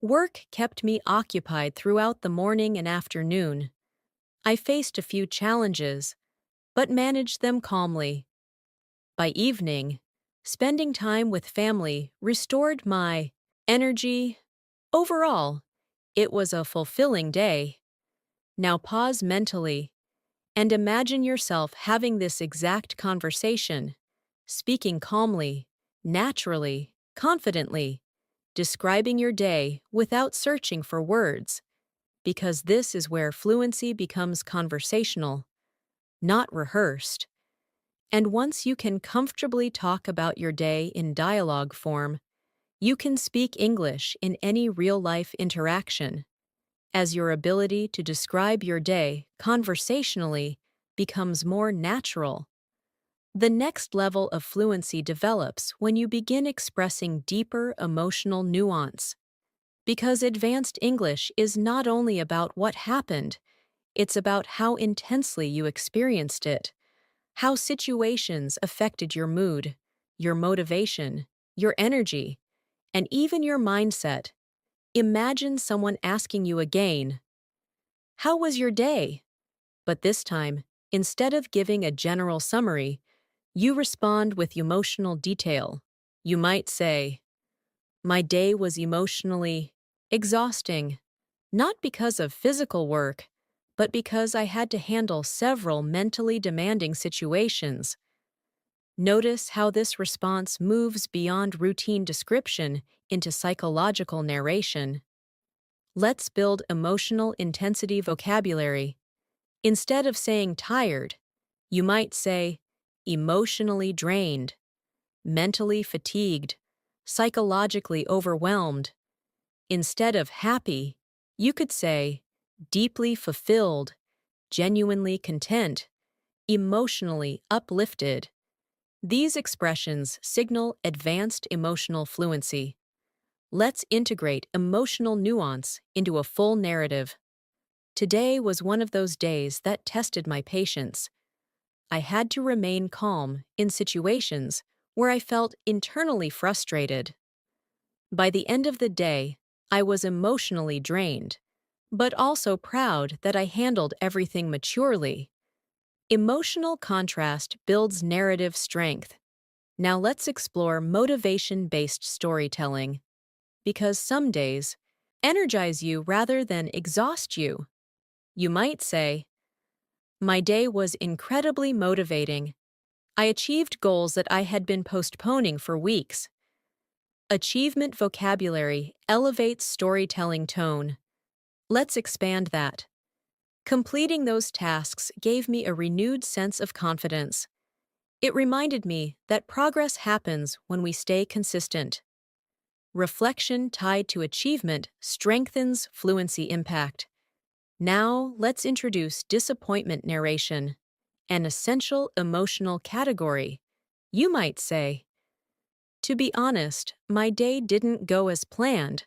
Work kept me occupied throughout the morning and afternoon. I faced a few challenges, but managed them calmly. By evening, spending time with family restored my energy, Overall, it was a fulfilling day. Now pause mentally and imagine yourself having this exact conversation, speaking calmly, naturally, confidently, describing your day without searching for words, because this is where fluency becomes conversational, not rehearsed. And once you can comfortably talk about your day in dialogue form, you can speak English in any real-life interaction, as your ability to describe your day conversationally becomes more natural. The next level of fluency develops when you begin expressing deeper emotional nuance. Because advanced English is not only about what happened, it's about how intensely you experienced it, how situations affected your mood, your motivation, your energy, and even your mindset. Imagine someone asking you again, "How was your day?" But this time, instead of giving a general summary, you respond with emotional detail. You might say, "My day was emotionally exhausting, not because of physical work, but because I had to handle several mentally demanding situations." Notice how this response moves beyond routine description into psychological narration. Let's build emotional intensity vocabulary. Instead of saying tired, you might say emotionally drained, mentally fatigued, psychologically overwhelmed. Instead of happy, you could say deeply fulfilled, genuinely content, emotionally uplifted. These expressions signal advanced emotional fluency. Let's integrate emotional nuance into a full narrative. Today was one of those days that tested my patience. I had to remain calm in situations where I felt internally frustrated. By the end of the day, I was emotionally drained, but also proud that I handled everything maturely. Emotional contrast builds narrative strength. Now let's explore motivation-based storytelling, because some days energize you rather than exhaust you. You might say, "My day was incredibly motivating. I achieved goals that I had been postponing for weeks." Achievement vocabulary elevates storytelling tone. Let's expand that. Completing those tasks gave me a renewed sense of confidence. It reminded me that progress happens when we stay consistent. Reflection tied to achievement strengthens fluency impact. Now, let's introduce disappointment narration, an essential emotional category. You might say, "To be honest, my day didn't go as planned.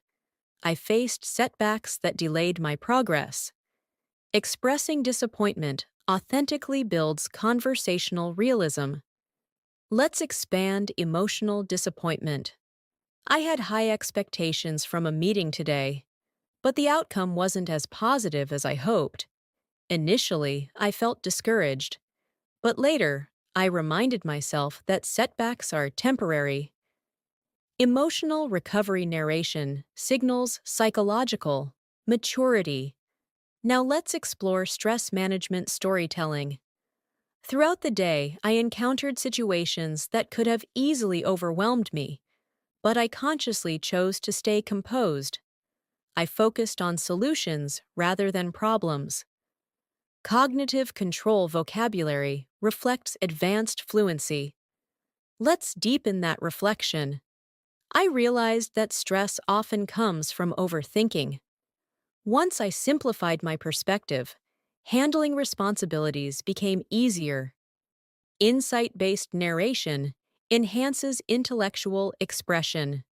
I faced setbacks that delayed my progress." Expressing disappointment authentically builds conversational realism. Let's expand emotional disappointment. "I had high expectations from a meeting today, but the outcome wasn't as positive as I hoped. Initially, I felt discouraged, but later, I reminded myself that setbacks are temporary." Emotional recovery narration signals psychological maturity. Now let's explore stress management storytelling. Throughout the day, I encountered situations that could have easily overwhelmed me, but I consciously chose to stay composed. I focused on solutions rather than problems. Cognitive control vocabulary reflects advanced fluency. Let's deepen that reflection. I realized that stress often comes from overthinking. Once I simplified my perspective, handling responsibilities became easier. Insight-based narration enhances intellectual expression.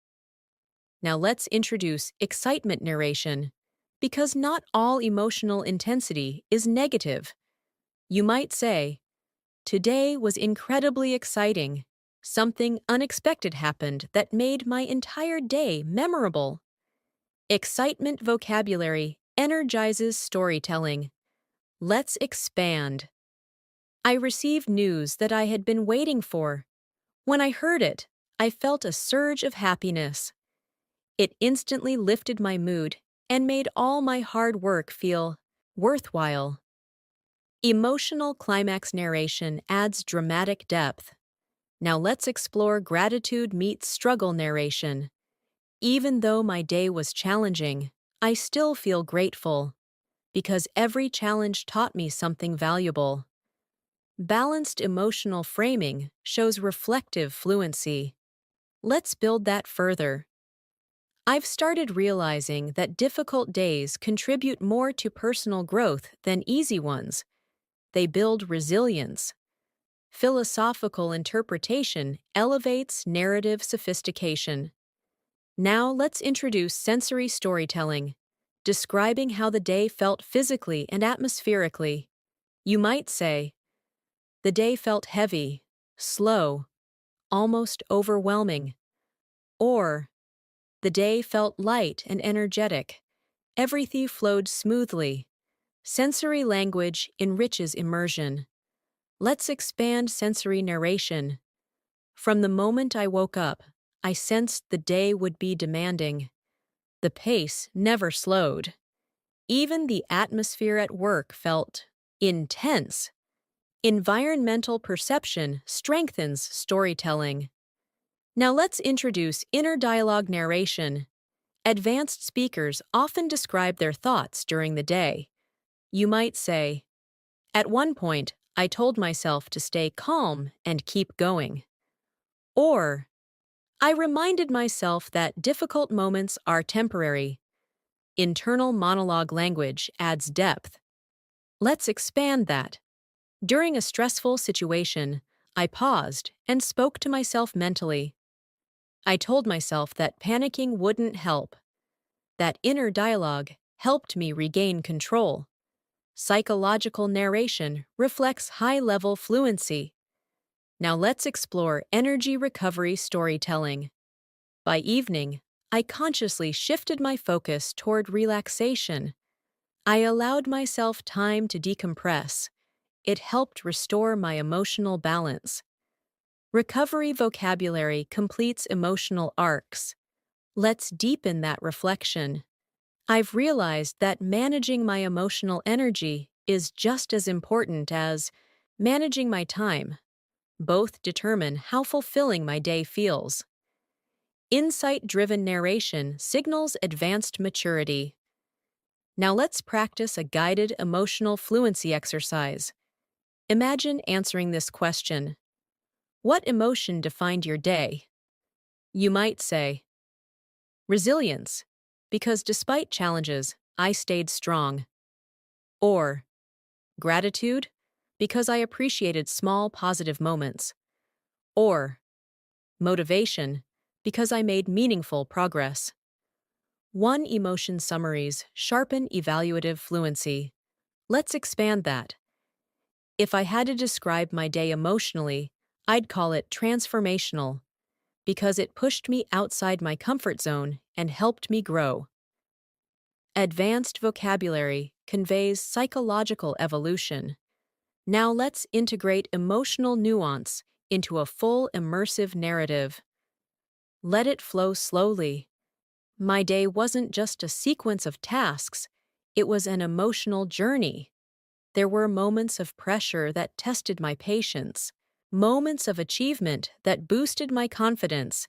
Now let's introduce excitement narration, because not all emotional intensity is negative. You might say, "Today was incredibly exciting. Something unexpected happened that made my entire day memorable." Excitement vocabulary energizes storytelling. Let's expand. "I received news that I had been waiting for. When I heard it, I felt a surge of happiness." It instantly lifted my mood and made all my hard work feel worthwhile. Emotional climax narration adds dramatic depth. Now let's explore gratitude meets struggle narration. Even though my day was challenging, I still feel grateful because every challenge taught me something valuable. Balanced emotional framing shows reflective fluency. Let's build that further. I've started realizing that difficult days contribute more to personal growth than easy ones. They build resilience. Philosophical interpretation elevates narrative sophistication. Now let's introduce sensory storytelling, describing how the day felt physically and atmospherically. You might say, the day felt heavy, slow, almost overwhelming. Or, the day felt light and energetic. Everything flowed smoothly. Sensory language enriches immersion. Let's expand sensory narration. From the moment I woke up, I sensed the day would be demanding. The pace never slowed. Even the atmosphere at work felt intense. Environmental perception strengthens storytelling. Now let's introduce inner dialogue narration. Advanced speakers often describe their thoughts during the day. You might say, at one point, I told myself to stay calm and keep going. Or, I reminded myself that difficult moments are temporary. Internal monologue language adds depth. Let's expand that. During a stressful situation, I paused and spoke to myself mentally. I told myself that panicking wouldn't help. That inner dialogue helped me regain control. Psychological narration reflects high-level fluency. Now let's explore energy recovery storytelling. By evening, I consciously shifted my focus toward relaxation. I allowed myself time to decompress. It helped restore my emotional balance. Recovery vocabulary completes emotional arcs. Let's deepen that reflection. I've realized that managing my emotional energy is just as important as managing my time. Both determine how fulfilling my day feels. Insight-driven narration signals advanced maturity. Now let's practice a guided emotional fluency exercise. Imagine answering this question. What emotion defined your day? You might say, resilience, because despite challenges, I stayed strong. Or, gratitude, because I appreciated small positive moments. Or, motivation, because I made meaningful progress. One emotion summaries sharpen evaluative fluency. Let's expand that. If I had to describe my day emotionally, I'd call it transformational, because it pushed me outside my comfort zone and helped me grow. Advanced vocabulary conveys psychological evolution. Now let's integrate emotional nuance into a full immersive narrative. Let it flow slowly. My day wasn't just a sequence of tasks, it was an emotional journey. There were moments of pressure that tested my patience, moments of achievement that boosted my confidence,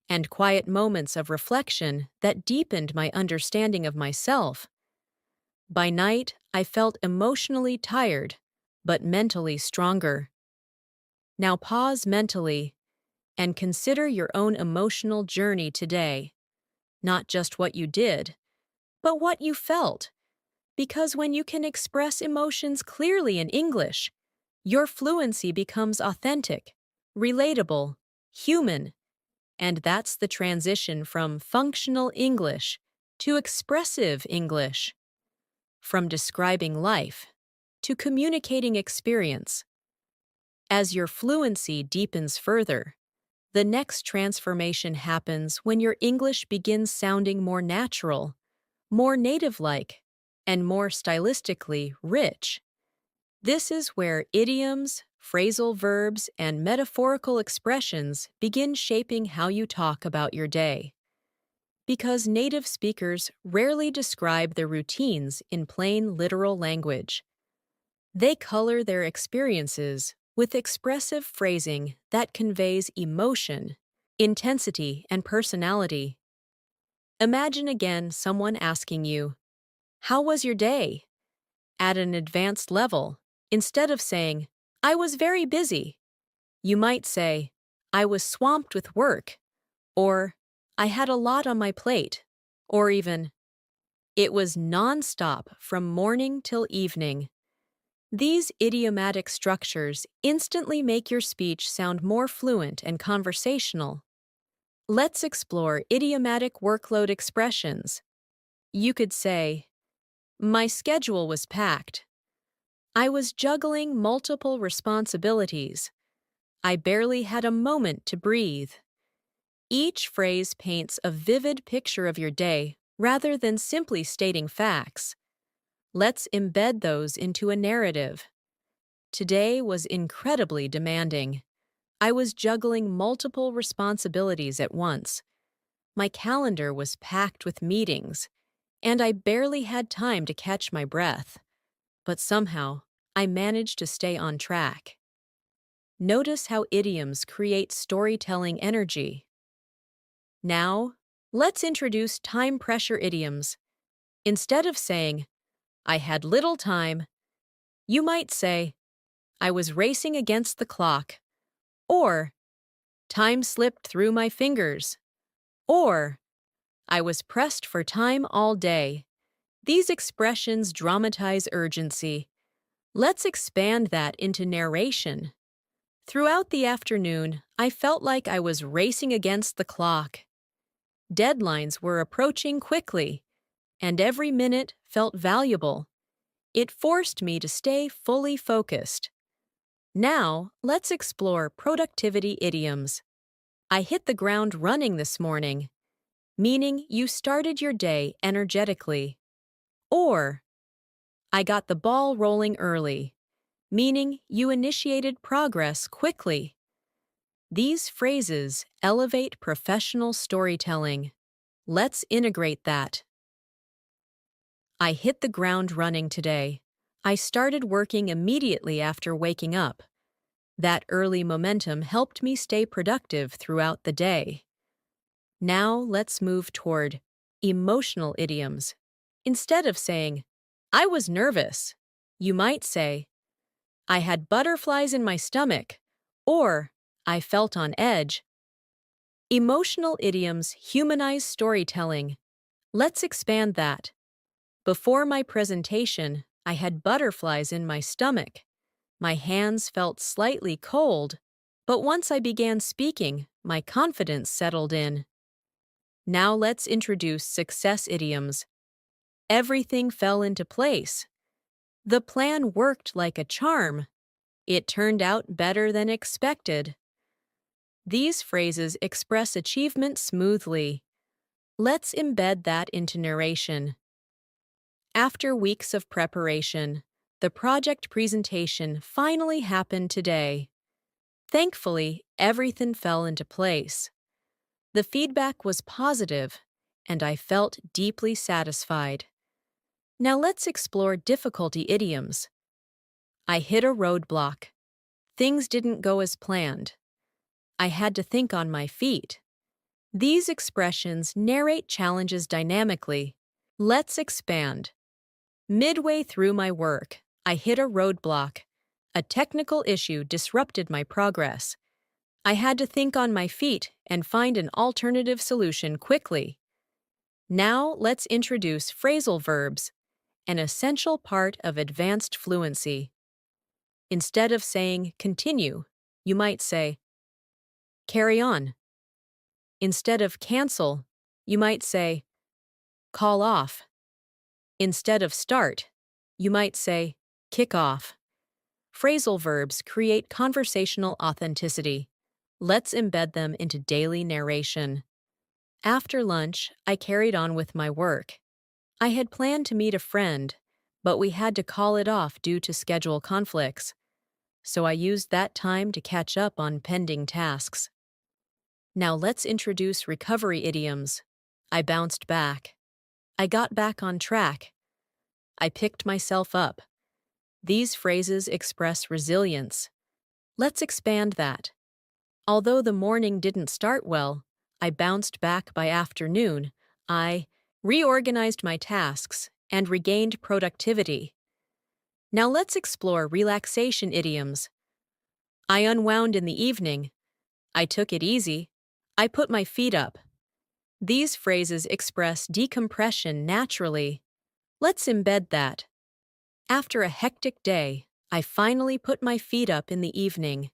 and quiet moments of reflection that deepened my understanding of myself. By night, I felt emotionally tired, but mentally stronger. Now pause mentally and consider your own emotional journey today. Not just what you did, but what you felt. Because when you can express emotions clearly in English, your fluency becomes authentic, relatable, human. And that's the transition from functional English to expressive English, from describing life to communicating experience. As your fluency deepens further, the next transformation happens when your English begins sounding more natural, more native-like, and more stylistically rich. This is where idioms, phrasal verbs, and metaphorical expressions begin shaping how you talk about your day. Because native speakers rarely describe their routines in plain literal language. They color their experiences with expressive phrasing that conveys emotion, intensity, and personality. Imagine again someone asking you, "How was your day?" at an advanced level. Instead of saying, "I was very busy," you might say, "I was swamped with work," or "I had a lot on my plate," or even, "It was nonstop from morning till evening." These idiomatic structures instantly make your speech sound more fluent and conversational. Let's explore idiomatic workload expressions. You could say, "My schedule was packed." "I was juggling multiple responsibilities." "I barely had a moment to breathe." Each phrase paints a vivid picture of your day rather than simply stating facts. Let's embed those into a narrative. Today was incredibly demanding. I was juggling multiple responsibilities at once. My calendar was packed with meetings, and I barely had time to catch my breath. But somehow, I managed to stay on track. Notice how idioms create storytelling energy. Now, let's introduce time pressure idioms. Instead of saying, "I had little time," you might say, "I was racing against the clock," or "Time slipped through my fingers," or "I was pressed for time all day." These expressions dramatize urgency. Let's expand that into narration. Throughout the afternoon, I felt like I was racing against the clock. Deadlines were approaching quickly, and every minute felt valuable. It forced me to stay fully focused. Now, let's explore productivity idioms. "I hit the ground running this morning," meaning you started your day energetically. Or, "I got the ball rolling early," meaning you initiated progress quickly. These phrases elevate professional storytelling. Let's integrate that. "I hit the ground running today." I started working immediately after waking up. That early momentum helped me stay productive throughout the day. Now let's move toward emotional idioms. Instead of saying, "I was nervous," you might say, "I had butterflies in my stomach," or "I felt on edge." Emotional idioms humanize storytelling. Let's expand that. "Before my presentation, I had butterflies in my stomach. My hands felt slightly cold, but once I began speaking, my confidence settled in." Now let's introduce success idioms. "Everything fell into place." "The plan worked like a charm." "It turned out better than expected." These phrases express achievement smoothly. Let's embed that into narration. After weeks of preparation, the project presentation finally happened today. Thankfully, everything fell into place. The feedback was positive, and I felt deeply satisfied. Now let's explore difficulty idioms. "I hit a roadblock." "Things didn't go as planned." "I had to think on my feet." These expressions narrate challenges dynamically. Let's expand. "Midway through my work, I hit a roadblock." "A technical issue disrupted my progress." "I had to think on my feet and find an alternative solution quickly." Now let's introduce phrasal verbs, an essential part of advanced fluency. Instead of saying "continue," you might say "carry on." Instead of "cancel," you might say "call off." Instead of "start," you might say "kick off." Phrasal verbs create conversational authenticity. Let's embed them into daily narration. After lunch, I carried on with my work. I had planned to meet a friend, but we had to call it off due to schedule conflicts. So I used that time to catch up on pending tasks. Now let's introduce recovery idioms. I bounced back. I got back on track. I picked myself up. These phrases express resilience. Let's expand that. Although the morning didn't start well, I bounced back by afternoon. I reorganized my tasks and regained productivity. Now let's explore relaxation idioms. I unwound in the evening. I took it easy. I put my feet up. These phrases express decompression naturally. Let's embed that. After a hectic day, I finally put my feet up in the evening.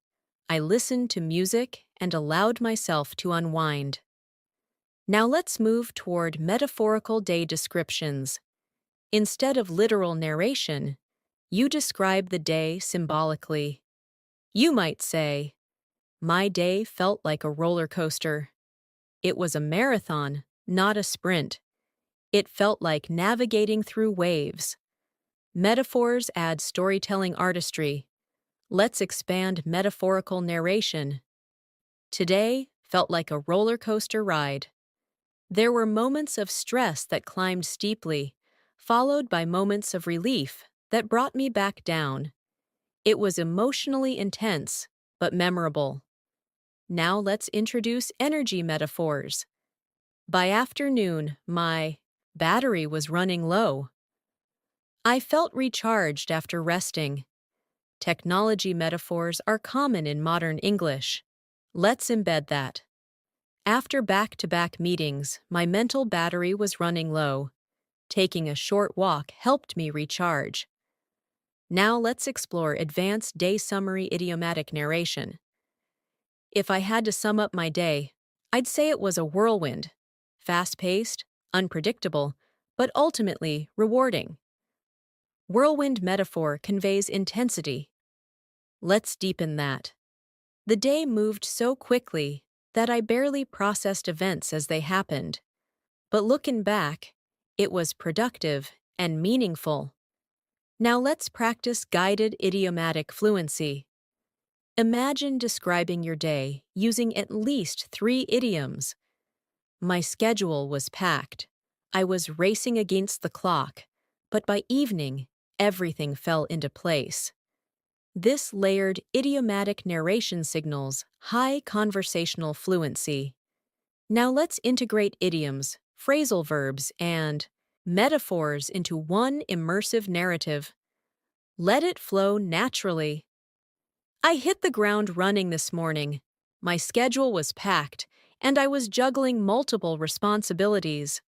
I listened to music and allowed myself to unwind. Now let's move toward metaphorical day descriptions. Instead of literal narration, you describe the day symbolically. You might say, "My day felt like a roller coaster. It was a marathon, not a sprint. It felt like navigating through waves." Metaphors add storytelling artistry. Let's expand metaphorical narration. Today felt like a roller coaster ride. There were moments of stress that climbed steeply, followed by moments of relief that brought me back down. It was emotionally intense, but memorable. Now let's introduce energy metaphors. By afternoon, my battery was running low. I felt recharged after resting. Technology metaphors are common in modern English. Let's embed that. After back-to-back meetings, my mental battery was running low. Taking a short walk helped me recharge. Now let's explore advanced day summary idiomatic narration. If I had to sum up my day, I'd say it was a whirlwind. Fast-paced, unpredictable, but ultimately rewarding. Whirlwind metaphor conveys intensity. Let's deepen that. The day moved so quickly that I barely processed events as they happened. But looking back, it was productive and meaningful. Now let's practice guided idiomatic fluency. Imagine describing your day using at least 3 idioms. My schedule was packed. I was racing against the clock, but by evening, everything fell into place. This layered idiomatic narration signals high conversational fluency. Now let's integrate idioms, phrasal verbs, and metaphors into one immersive narrative. Let it flow naturally. I hit the ground running this morning. My schedule was packed, and I was juggling multiple responsibilities.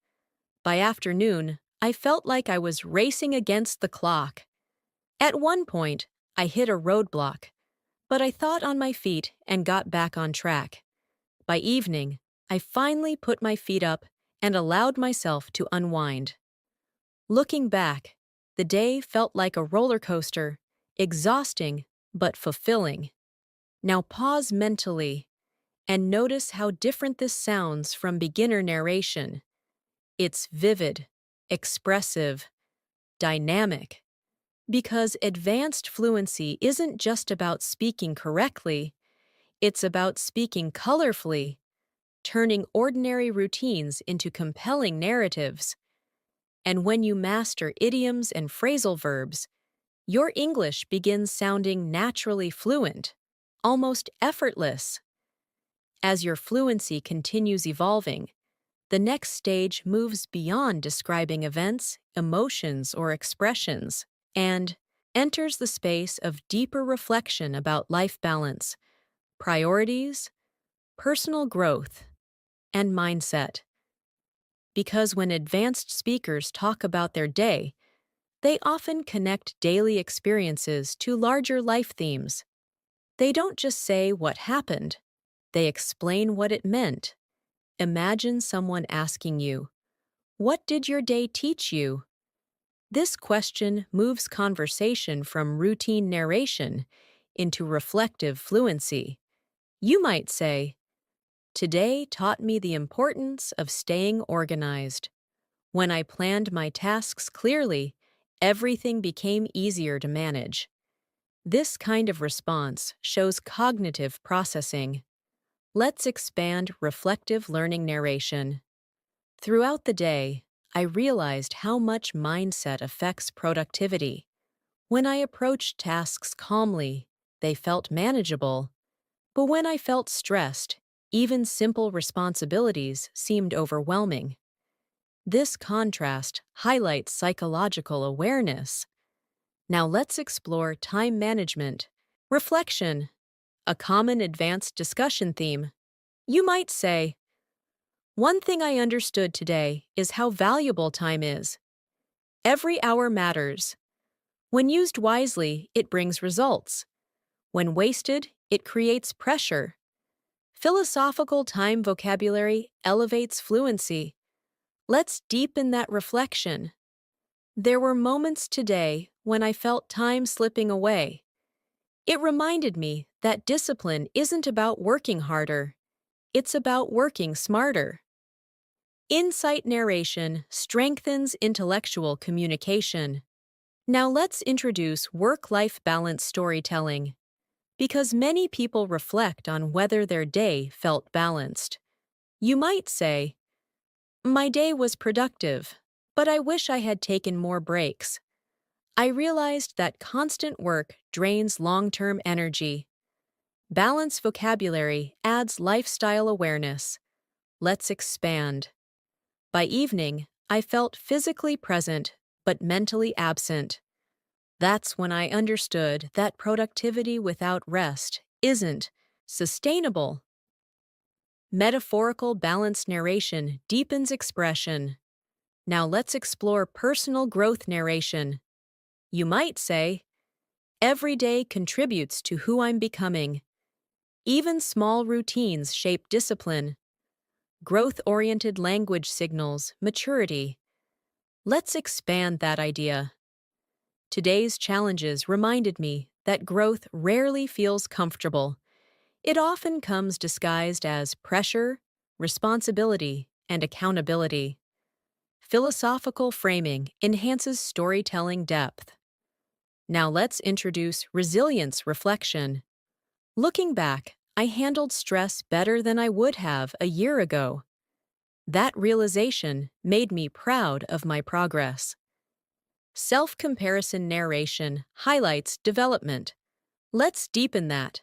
By afternoon, I felt like I was racing against the clock. At one point, I hit a roadblock, but I thought on my feet and got back on track. By evening, I finally put my feet up and allowed myself to unwind. Looking back, the day felt like a roller coaster, exhausting but fulfilling. Now pause mentally and notice how different this sounds from beginner narration. It's vivid, expressive, dynamic. Because advanced fluency isn't just about speaking correctly, it's about speaking colorfully, turning ordinary routines into compelling narratives. And when you master idioms and phrasal verbs, your English begins sounding naturally fluent, almost effortless. As your fluency continues evolving, the next stage moves beyond describing events, emotions, or expressions, and enters the space of deeper reflection about life balance, priorities, personal growth, and mindset. Because when advanced speakers talk about their day, they often connect daily experiences to larger life themes. They don't just say what happened, they explain what it meant. Imagine someone asking you, "What did your day teach you?" This question moves conversation from routine narration into reflective fluency. You might say, "Today taught me the importance of staying organized. When I planned my tasks clearly, everything became easier to manage." This kind of response shows cognitive processing. Let's expand reflective learning narration. Throughout the day, I realized how much mindset affects productivity. When I approached tasks calmly, they felt manageable, but when I felt stressed, even simple responsibilities seemed overwhelming. This contrast highlights psychological awareness. Now let's explore time management. Reflection, a common advanced discussion theme. You might say, one thing I understood today is how valuable time is. Every hour matters. When used wisely, it brings results. When wasted, it creates pressure. Philosophical time vocabulary elevates fluency. Let's deepen that reflection. There were moments today when I felt time slipping away. It reminded me that discipline isn't about working harder, it's about working smarter. Insight narration strengthens intellectual communication. Now let's introduce work-life balance storytelling, because many people reflect on whether their day felt balanced. You might say, my day was productive, but I wish I had taken more breaks. I realized that constant work drains long-term energy. Balanced vocabulary adds lifestyle awareness. Let's expand. By evening, I felt physically present but mentally absent. That's when I understood that productivity without rest isn't sustainable. Metaphorical balanced narration deepens expression. Now let's explore personal growth narration. You might say, every day contributes to who I'm becoming. Even small routines shape discipline. Growth-oriented language signals maturity. Let's expand that idea. Today's challenges reminded me that growth rarely feels comfortable. It often comes disguised as pressure, responsibility, and accountability. Philosophical framing enhances storytelling depth. Now let's introduce resilience reflection. Looking back, I handled stress better than I would have a year ago. That realization made me proud of my progress. Self-comparison narration highlights development. Let's deepen that.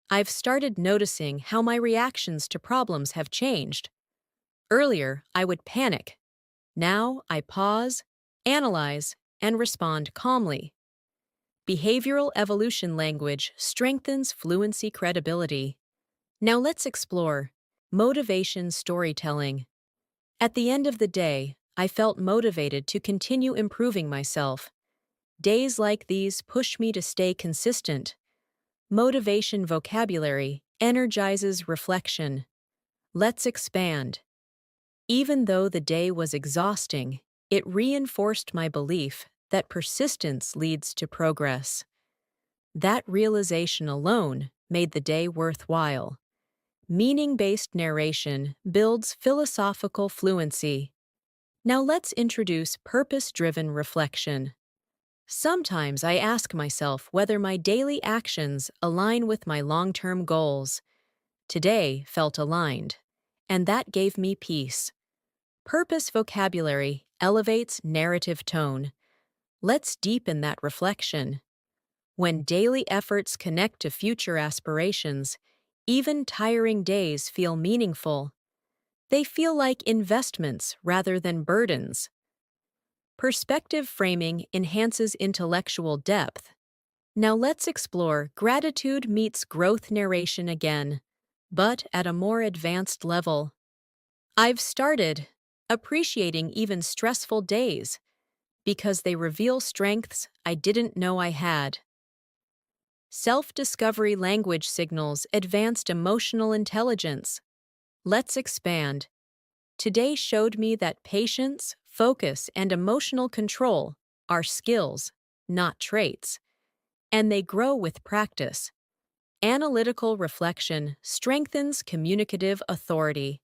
I've started noticing how my reactions to problems have changed. Earlier, I would panic. Now, I pause, analyze, and respond calmly. Behavioral evolution language strengthens fluency credibility. Now let's explore motivation storytelling. At the end of the day, I felt motivated to continue improving myself. Days like these push me to stay consistent. Motivation vocabulary energizes reflection. Let's expand. Even though the day was exhausting, it reinforced my belief that persistence leads to progress. That realization alone made the day worthwhile. Meaning-based narration builds philosophical fluency. Now let's introduce purpose-driven reflection. Sometimes I ask myself whether my daily actions align with my long-term goals. Today felt aligned, and that gave me peace. Purpose vocabulary elevates narrative tone. Let's deepen that reflection. When daily efforts connect to future aspirations, even tiring days feel meaningful. They feel like investments rather than burdens. Perspective framing enhances intellectual depth. Now let's explore gratitude meets growth narration again, but at a more advanced level. I've started appreciating even stressful days because they reveal strengths I didn't know I had. Self-discovery language signals advanced emotional intelligence. Let's expand. Today showed me that patience, focus, and emotional control are skills, not traits, and they grow with practice. Analytical reflection strengthens communicative authority.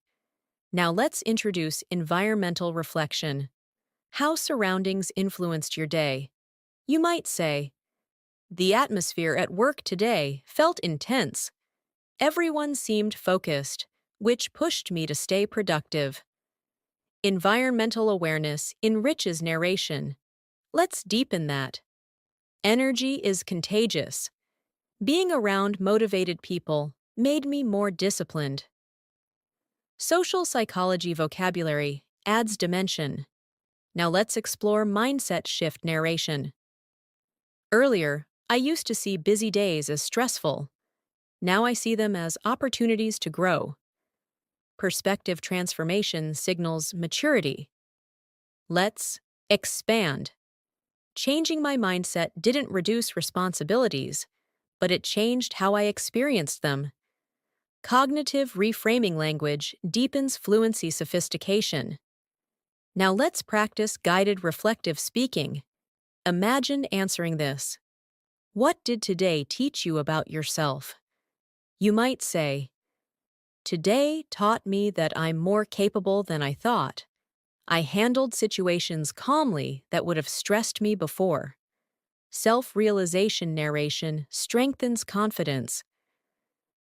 Now let's introduce environmental reflection. How surroundings influenced your day. You might say, the atmosphere at work today felt intense. Everyone seemed focused, which pushed me to stay productive. Environmental awareness enriches narration. Let's deepen that. Energy is contagious. Being around motivated people made me more disciplined. Social psychology vocabulary adds dimension. Now let's explore mindset shift narration. Earlier, I used to see busy days as stressful. Now I see them as opportunities to grow. Perspective transformation signals maturity. Let's expand. Changing my mindset didn't reduce responsibilities, but it changed how I experienced them. Cognitive reframing language deepens fluency sophistication. Now let's practice guided reflective speaking. Imagine answering this. What did today teach you about yourself? You might say, "Today taught me that I'm more capable than I thought. I handled situations calmly that would have stressed me before." Self-realization narration strengthens confidence.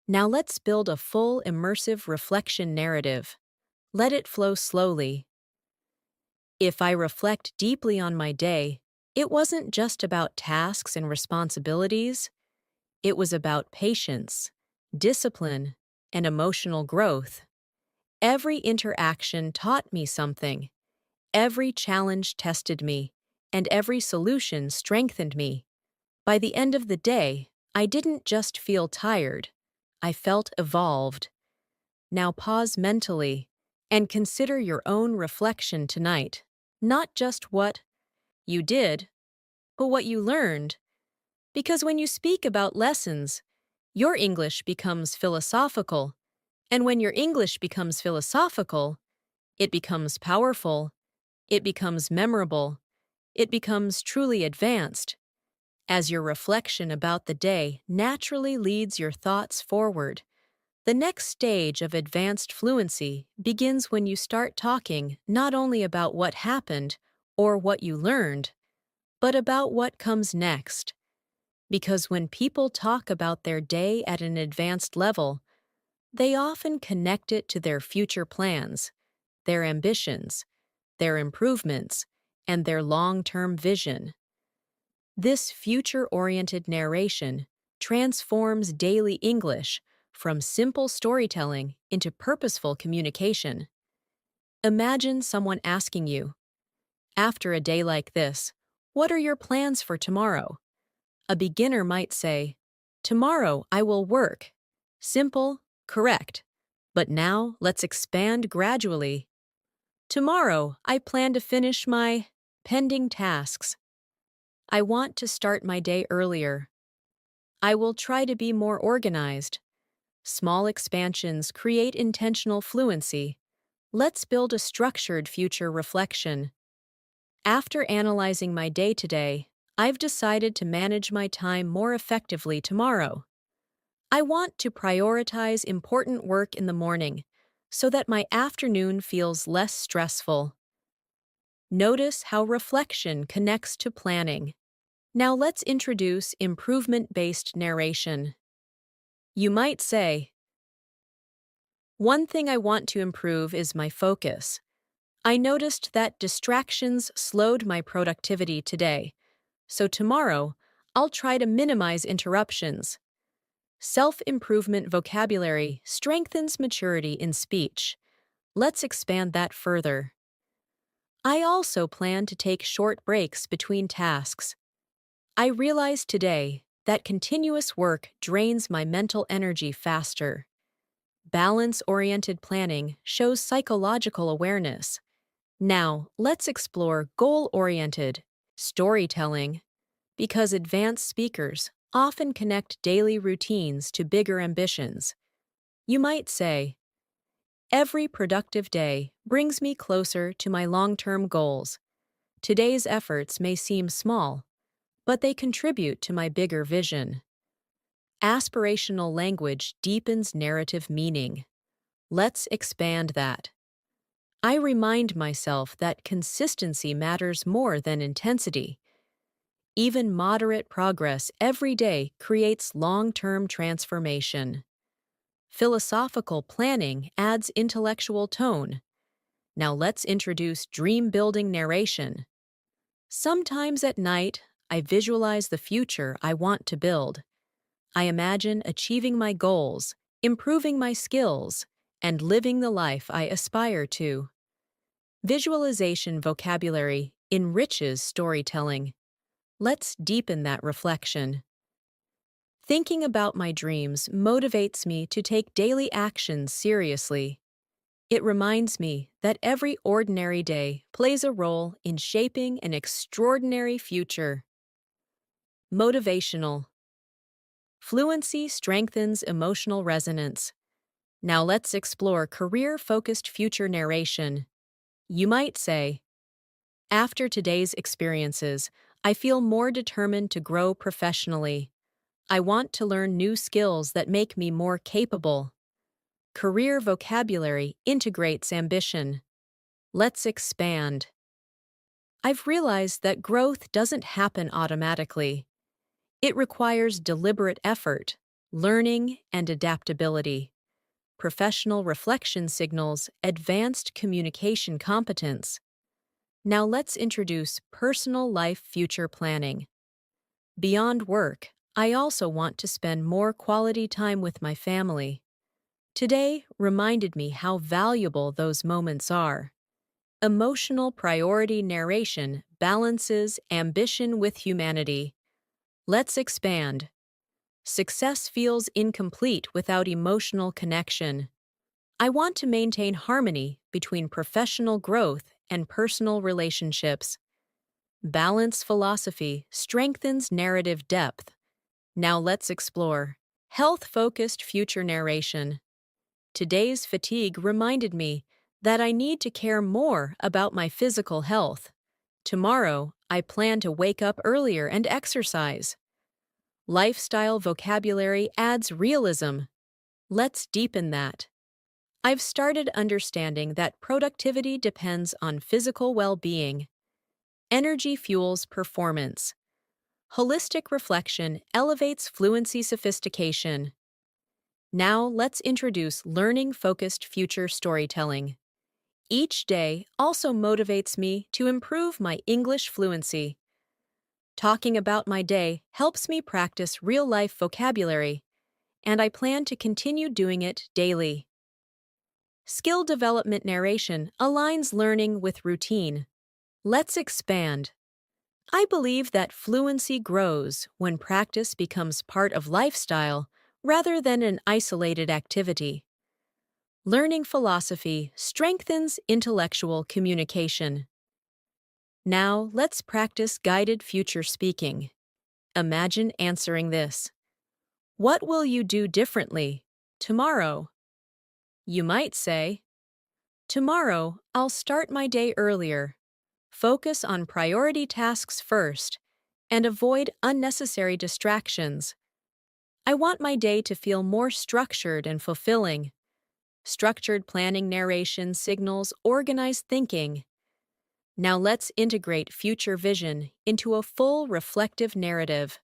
Now let's build a full immersive reflection narrative. Let it flow slowly. If I reflect deeply on my day, it wasn't just about tasks and responsibilities. It was about patience, discipline, and emotional growth. Every interaction taught me something. Every challenge tested me, and every solution strengthened me. By the end of the day, I didn't just feel tired. I felt evolved. Now pause mentally and consider your own reflection tonight. Not just what you did, but what you learned. Because when you speak about lessons, your English becomes philosophical. And when your English becomes philosophical, it becomes powerful, it becomes memorable, it becomes truly advanced, as your reflection about the day naturally leads your thoughts forward. The next stage of advanced fluency begins when you start talking not only about what happened or what you learned, but about what comes next. Because when people talk about their day at an advanced level, they often connect it to their future plans, their ambitions, their improvements, and their long-term vision. This future-oriented narration transforms daily English from simple storytelling into purposeful communication. Imagine someone asking you, "After a day like this, what are your plans for tomorrow?" A beginner might say, "Tomorrow I will work." Simple, correct. But now let's expand gradually. "Tomorrow I plan to finish my pending tasks." "I want to start my day earlier." "I will try to be more organized." Small expansions create intentional fluency. Let's build a structured future reflection. After analyzing my day today, I've decided to manage my time more effectively tomorrow. I want to prioritize important work in the morning so that my afternoon feels less stressful. Notice how reflection connects to planning. Now let's introduce improvement-based narration. You might say, "One thing I want to improve is my focus. I noticed that distractions slowed my productivity today, so tomorrow I'll try to minimize interruptions." Self-improvement vocabulary strengthens maturity in speech. Let's expand that further. I also plan to take short breaks between tasks. I realized today that continuous work drains my mental energy faster. Balance-oriented planning shows psychological awareness. Now, let's explore goal-oriented storytelling, because advanced speakers often connect daily routines to bigger ambitions. You might say, "Every productive day brings me closer to my long-term goals. Today's efforts may seem small, but they contribute to my bigger vision." Aspirational language deepens narrative meaning. Let's expand that. I remind myself that consistency matters more than intensity. Even moderate progress every day creates long-term transformation. Philosophical planning adds intellectual tone. Now let's introduce dream-building narration. Sometimes at night, I visualize the future I want to build. I imagine achieving my goals, improving my skills, and living the life I aspire to. Visualization vocabulary enriches storytelling. Let's deepen that reflection. Thinking about my dreams motivates me to take daily actions seriously. It reminds me that every ordinary day plays a role in shaping an extraordinary future. Motivational. Fluency strengthens emotional resonance. Now let's explore career-focused future narration. You might say, after today's experiences, I feel more determined to grow professionally. I want to learn new skills that make me more capable. Career vocabulary integrates ambition. Let's expand. I've realized that growth doesn't happen automatically. It requires deliberate effort, learning, and adaptability. Professional reflection signals advanced communication competence. Now let's introduce personal life future planning. Beyond work, I also want to spend more quality time with my family. Today reminded me how valuable those moments are. Emotional priority narration balances ambition with humanity. Let's expand. Success feels incomplete without emotional connection. I want to maintain harmony between professional growth and personal relationships. Balance philosophy strengthens narrative depth. Now let's explore health-focused future narration. Today's fatigue reminded me that I need to care more about my physical health. Tomorrow, I plan to wake up earlier and exercise. Lifestyle vocabulary adds realism. Let's deepen that. I've started understanding that productivity depends on physical well-being. Energy fuels performance. Holistic reflection elevates fluency sophistication. Now let's introduce learning-focused future storytelling. Each day also motivates me to improve my English fluency. Talking about my day helps me practice real-life vocabulary, and I plan to continue doing it daily. Skill development narration aligns learning with routine. Let's expand. I believe that fluency grows when practice becomes part of lifestyle rather than an isolated activity. Learning philosophy strengthens intellectual communication. Now, let's practice guided future speaking. Imagine answering this. What will you do differently tomorrow? You might say, tomorrow, I'll start my day earlier, focus on priority tasks first, and avoid unnecessary distractions. I want my day to feel more structured and fulfilling. Structured planning narration signals organized thinking. Now let's integrate future vision into a full reflective narrative.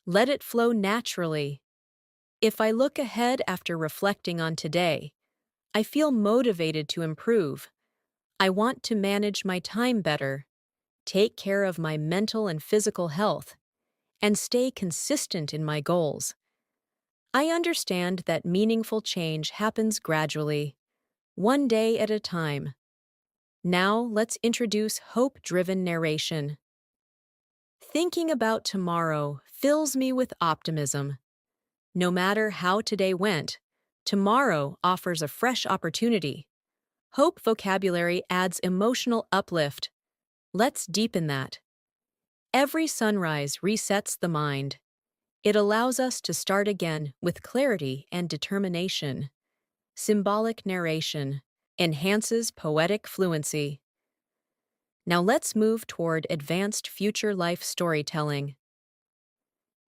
Let it flow naturally. If I look ahead after reflecting on today, I feel motivated to improve. I want to manage my time better, take care of my mental and physical health, and stay consistent in my goals. I understand that meaningful change happens gradually, one day at a time. Now let's introduce hope-driven narration. Thinking about tomorrow fills me with optimism. No matter how today went, tomorrow offers a fresh opportunity. Hope vocabulary adds emotional uplift. Let's deepen that. Every sunrise resets the mind. It allows us to start again with clarity and determination. Symbolic narration enhances poetic fluency. Now let's move toward advanced future life storytelling.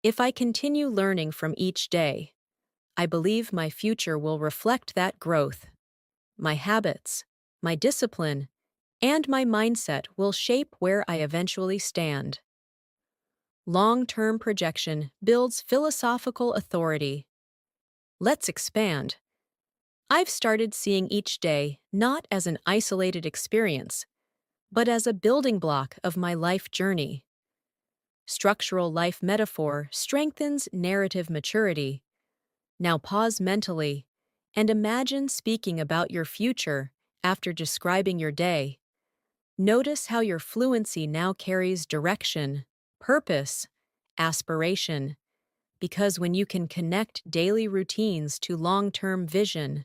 If I continue learning from each day, I believe my future will reflect that growth. My habits, my discipline, and my mindset will shape where I eventually stand. Long-term projection builds philosophical authority. Let's expand. I've started seeing each day not as an isolated experience, but as a building block of my life journey. Structural life metaphor strengthens narrative maturity. Now pause mentally and imagine speaking about your future after describing your day. Notice how your fluency now carries direction, purpose, aspiration, because when you can connect daily routines to long-term vision,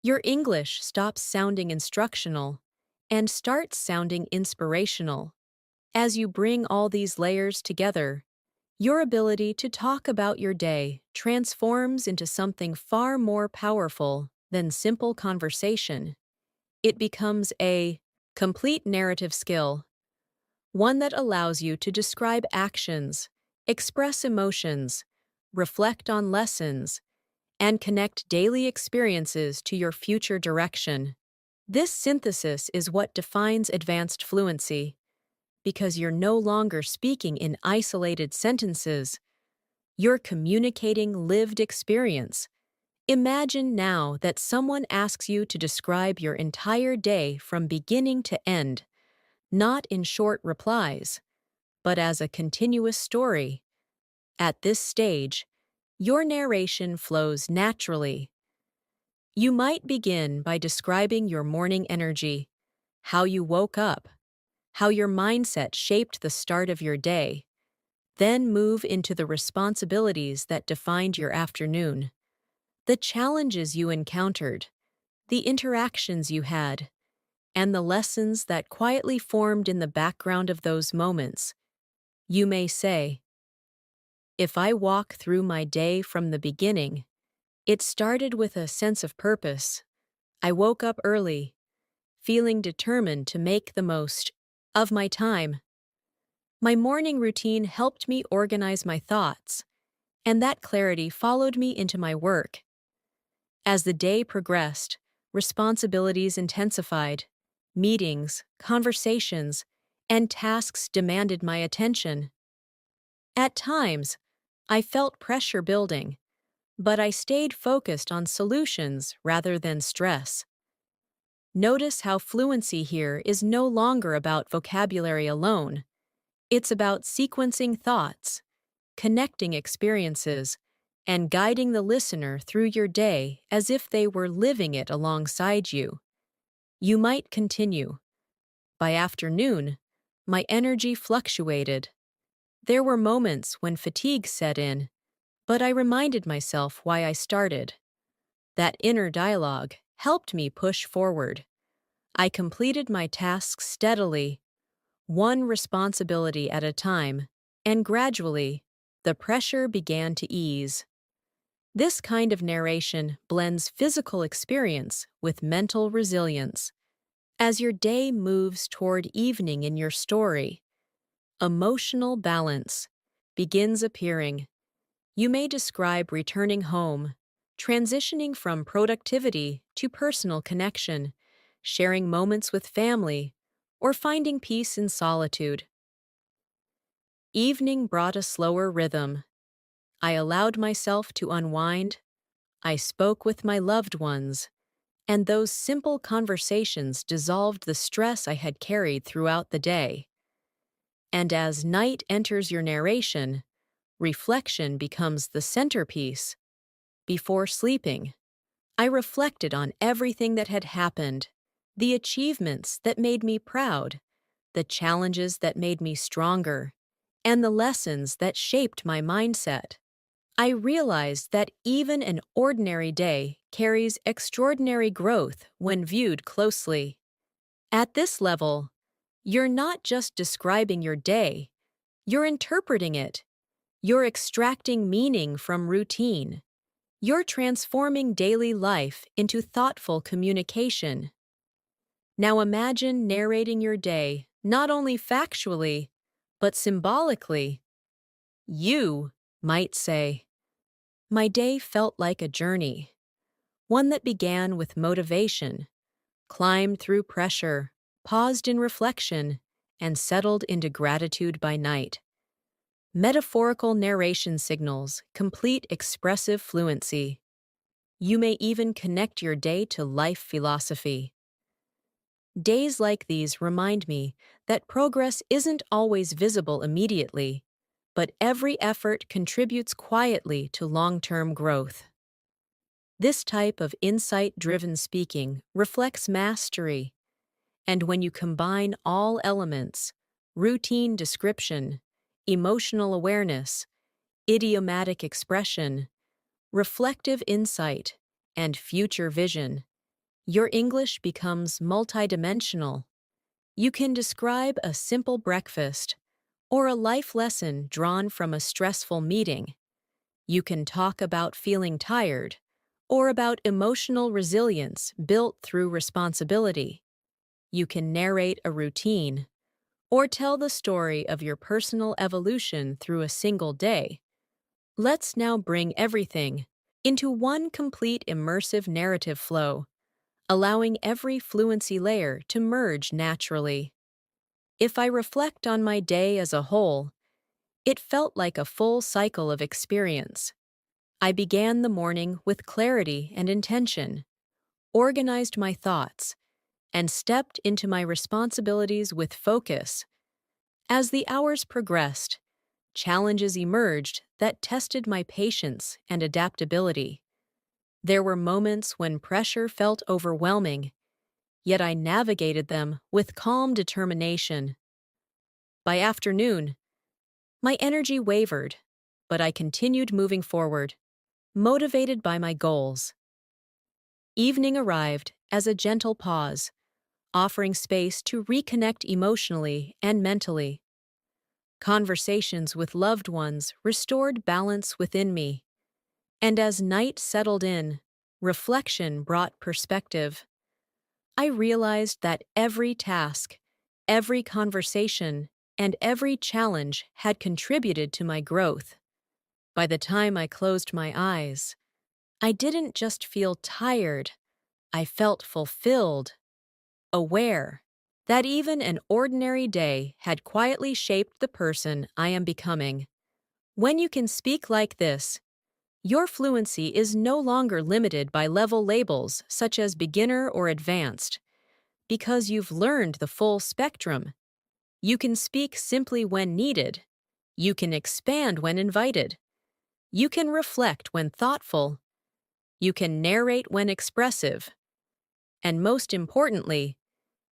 your English stops sounding instructional and starts sounding inspirational. As you bring all these layers together, your ability to talk about your day transforms into something far more powerful than simple conversation. It becomes a complete narrative skill, one that allows you to describe actions, express emotions, reflect on lessons, and connect daily experiences to your future direction. This synthesis is what defines advanced fluency, because you're no longer speaking in isolated sentences, you're communicating lived experience. Imagine now that someone asks you to describe your entire day from beginning to end, not in short replies, but as a continuous story. At this stage, your narration flows naturally. You might begin by describing your morning energy, how you woke up, how your mindset shaped the start of your day, then move into the responsibilities that defined your afternoon, the challenges you encountered, the interactions you had, and the lessons that quietly formed in the background of those moments. You may say, "If I walk through my day from the beginning, it started with a sense of purpose. I woke up early, feeling determined to make the most of my time. My morning routine helped me organize my thoughts, and that clarity followed me into my work. As the day progressed, responsibilities intensified. Meetings, conversations, and tasks demanded my attention. At times, I felt pressure building, but I stayed focused on solutions rather than stress. Notice how fluency here is no longer about vocabulary alone. It's about sequencing thoughts, connecting experiences, and guiding the listener through your day as if they were living it alongside you. You might continue. By afternoon, my energy fluctuated. There were moments when fatigue set in, but I reminded myself why I started. That inner dialogue helped me push forward. I completed my tasks steadily, one responsibility at a time, and gradually, the pressure began to ease. This kind of narration blends physical experience with mental resilience. As your day moves toward evening in your story, emotional balance begins appearing. You may describe returning home, transitioning from productivity to personal connection, sharing moments with family, or finding peace in solitude. Evening brought a slower rhythm. I allowed myself to unwind. I spoke with my loved ones, and those simple conversations dissolved the stress I had carried throughout the day. And as night enters your narration, reflection becomes the centerpiece. Before sleeping, I reflected on everything that had happened, the achievements that made me proud, the challenges that made me stronger, and the lessons that shaped my mindset. I realized that even an ordinary day carries extraordinary growth when viewed closely. At this level, you're not just describing your day, you're interpreting it. You're extracting meaning from routine. You're transforming daily life into thoughtful communication. Now imagine narrating your day not only factually, but symbolically. You might say, "My day felt like a journey, one that began with motivation, climbed through pressure, paused in reflection, and settled into gratitude by night." Metaphorical narration signals complete expressive fluency. You may even connect your day to life philosophy. Days like these remind me that progress isn't always visible immediately, but every effort contributes quietly to long-term growth. This type of insight-driven speaking reflects mastery, and when you combine all elements, routine description, emotional awareness, idiomatic expression, reflective insight, and future vision, your English becomes multidimensional. You can describe a simple breakfast or a life lesson drawn from a stressful meeting. You can talk about feeling tired or about emotional resilience built through responsibility. You can narrate a routine or tell the story of your personal evolution through a single day. Let's now bring everything into one complete immersive narrative flow, allowing every fluency layer to merge naturally. If I reflect on my day as a whole, it felt like a full cycle of experience. I began the morning with clarity and intention, organized my thoughts, and stepped into my responsibilities with focus. As the hours progressed, challenges emerged that tested my patience and adaptability. There were moments when pressure felt overwhelming, yet I navigated them with calm determination. By afternoon, my energy wavered, but I continued moving forward, motivated by my goals. Evening arrived as a gentle pause, offering space to reconnect emotionally and mentally. Conversations with loved ones restored balance within me, and as night settled in, reflection brought perspective. I realized that every task, every conversation, and every challenge had contributed to my growth. By the time I closed my eyes, I didn't just feel tired, I felt fulfilled, aware that even an ordinary day had quietly shaped the person I am becoming. When you can speak like this, your fluency is no longer limited by level labels such as beginner or advanced, because you've learned the full spectrum. You can speak simply when needed. You can expand when invited. You can reflect when thoughtful. You can narrate when expressive. And most importantly,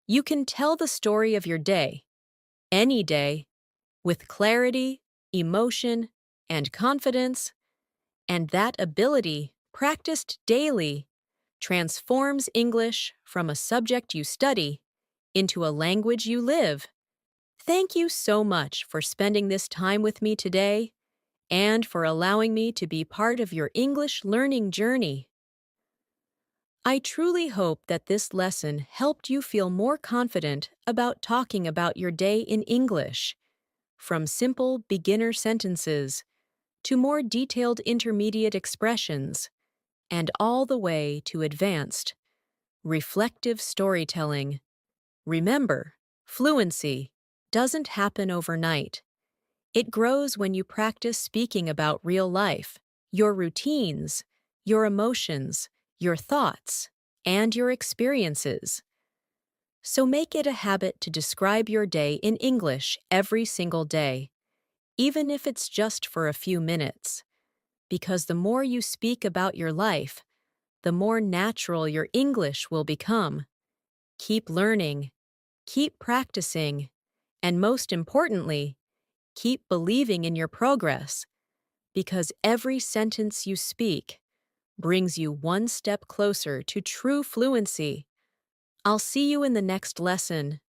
you can tell the story of your day, any day, with clarity, emotion, and confidence, and that ability, practiced daily, transforms English from a subject you study into a language you live. Thank you so much for spending this time with me today and for allowing me to be part of your English learning journey. I truly hope that this lesson helped you feel more confident about talking about your day in English, from simple beginner sentences to more detailed intermediate expressions, and all the way to advanced, reflective storytelling. Remember, fluency doesn't happen overnight. It grows when you practice speaking about real life, your routines, your emotions, your thoughts, and your experiences. So make it a habit to describe your day in English every single day, even if it's just for a few minutes. Because the more you speak about your life, the more natural your English will become. Keep learning, keep practicing, and most importantly, keep believing in your progress, because every sentence you speak brings you one step closer to true fluency. I'll see you in the next lesson.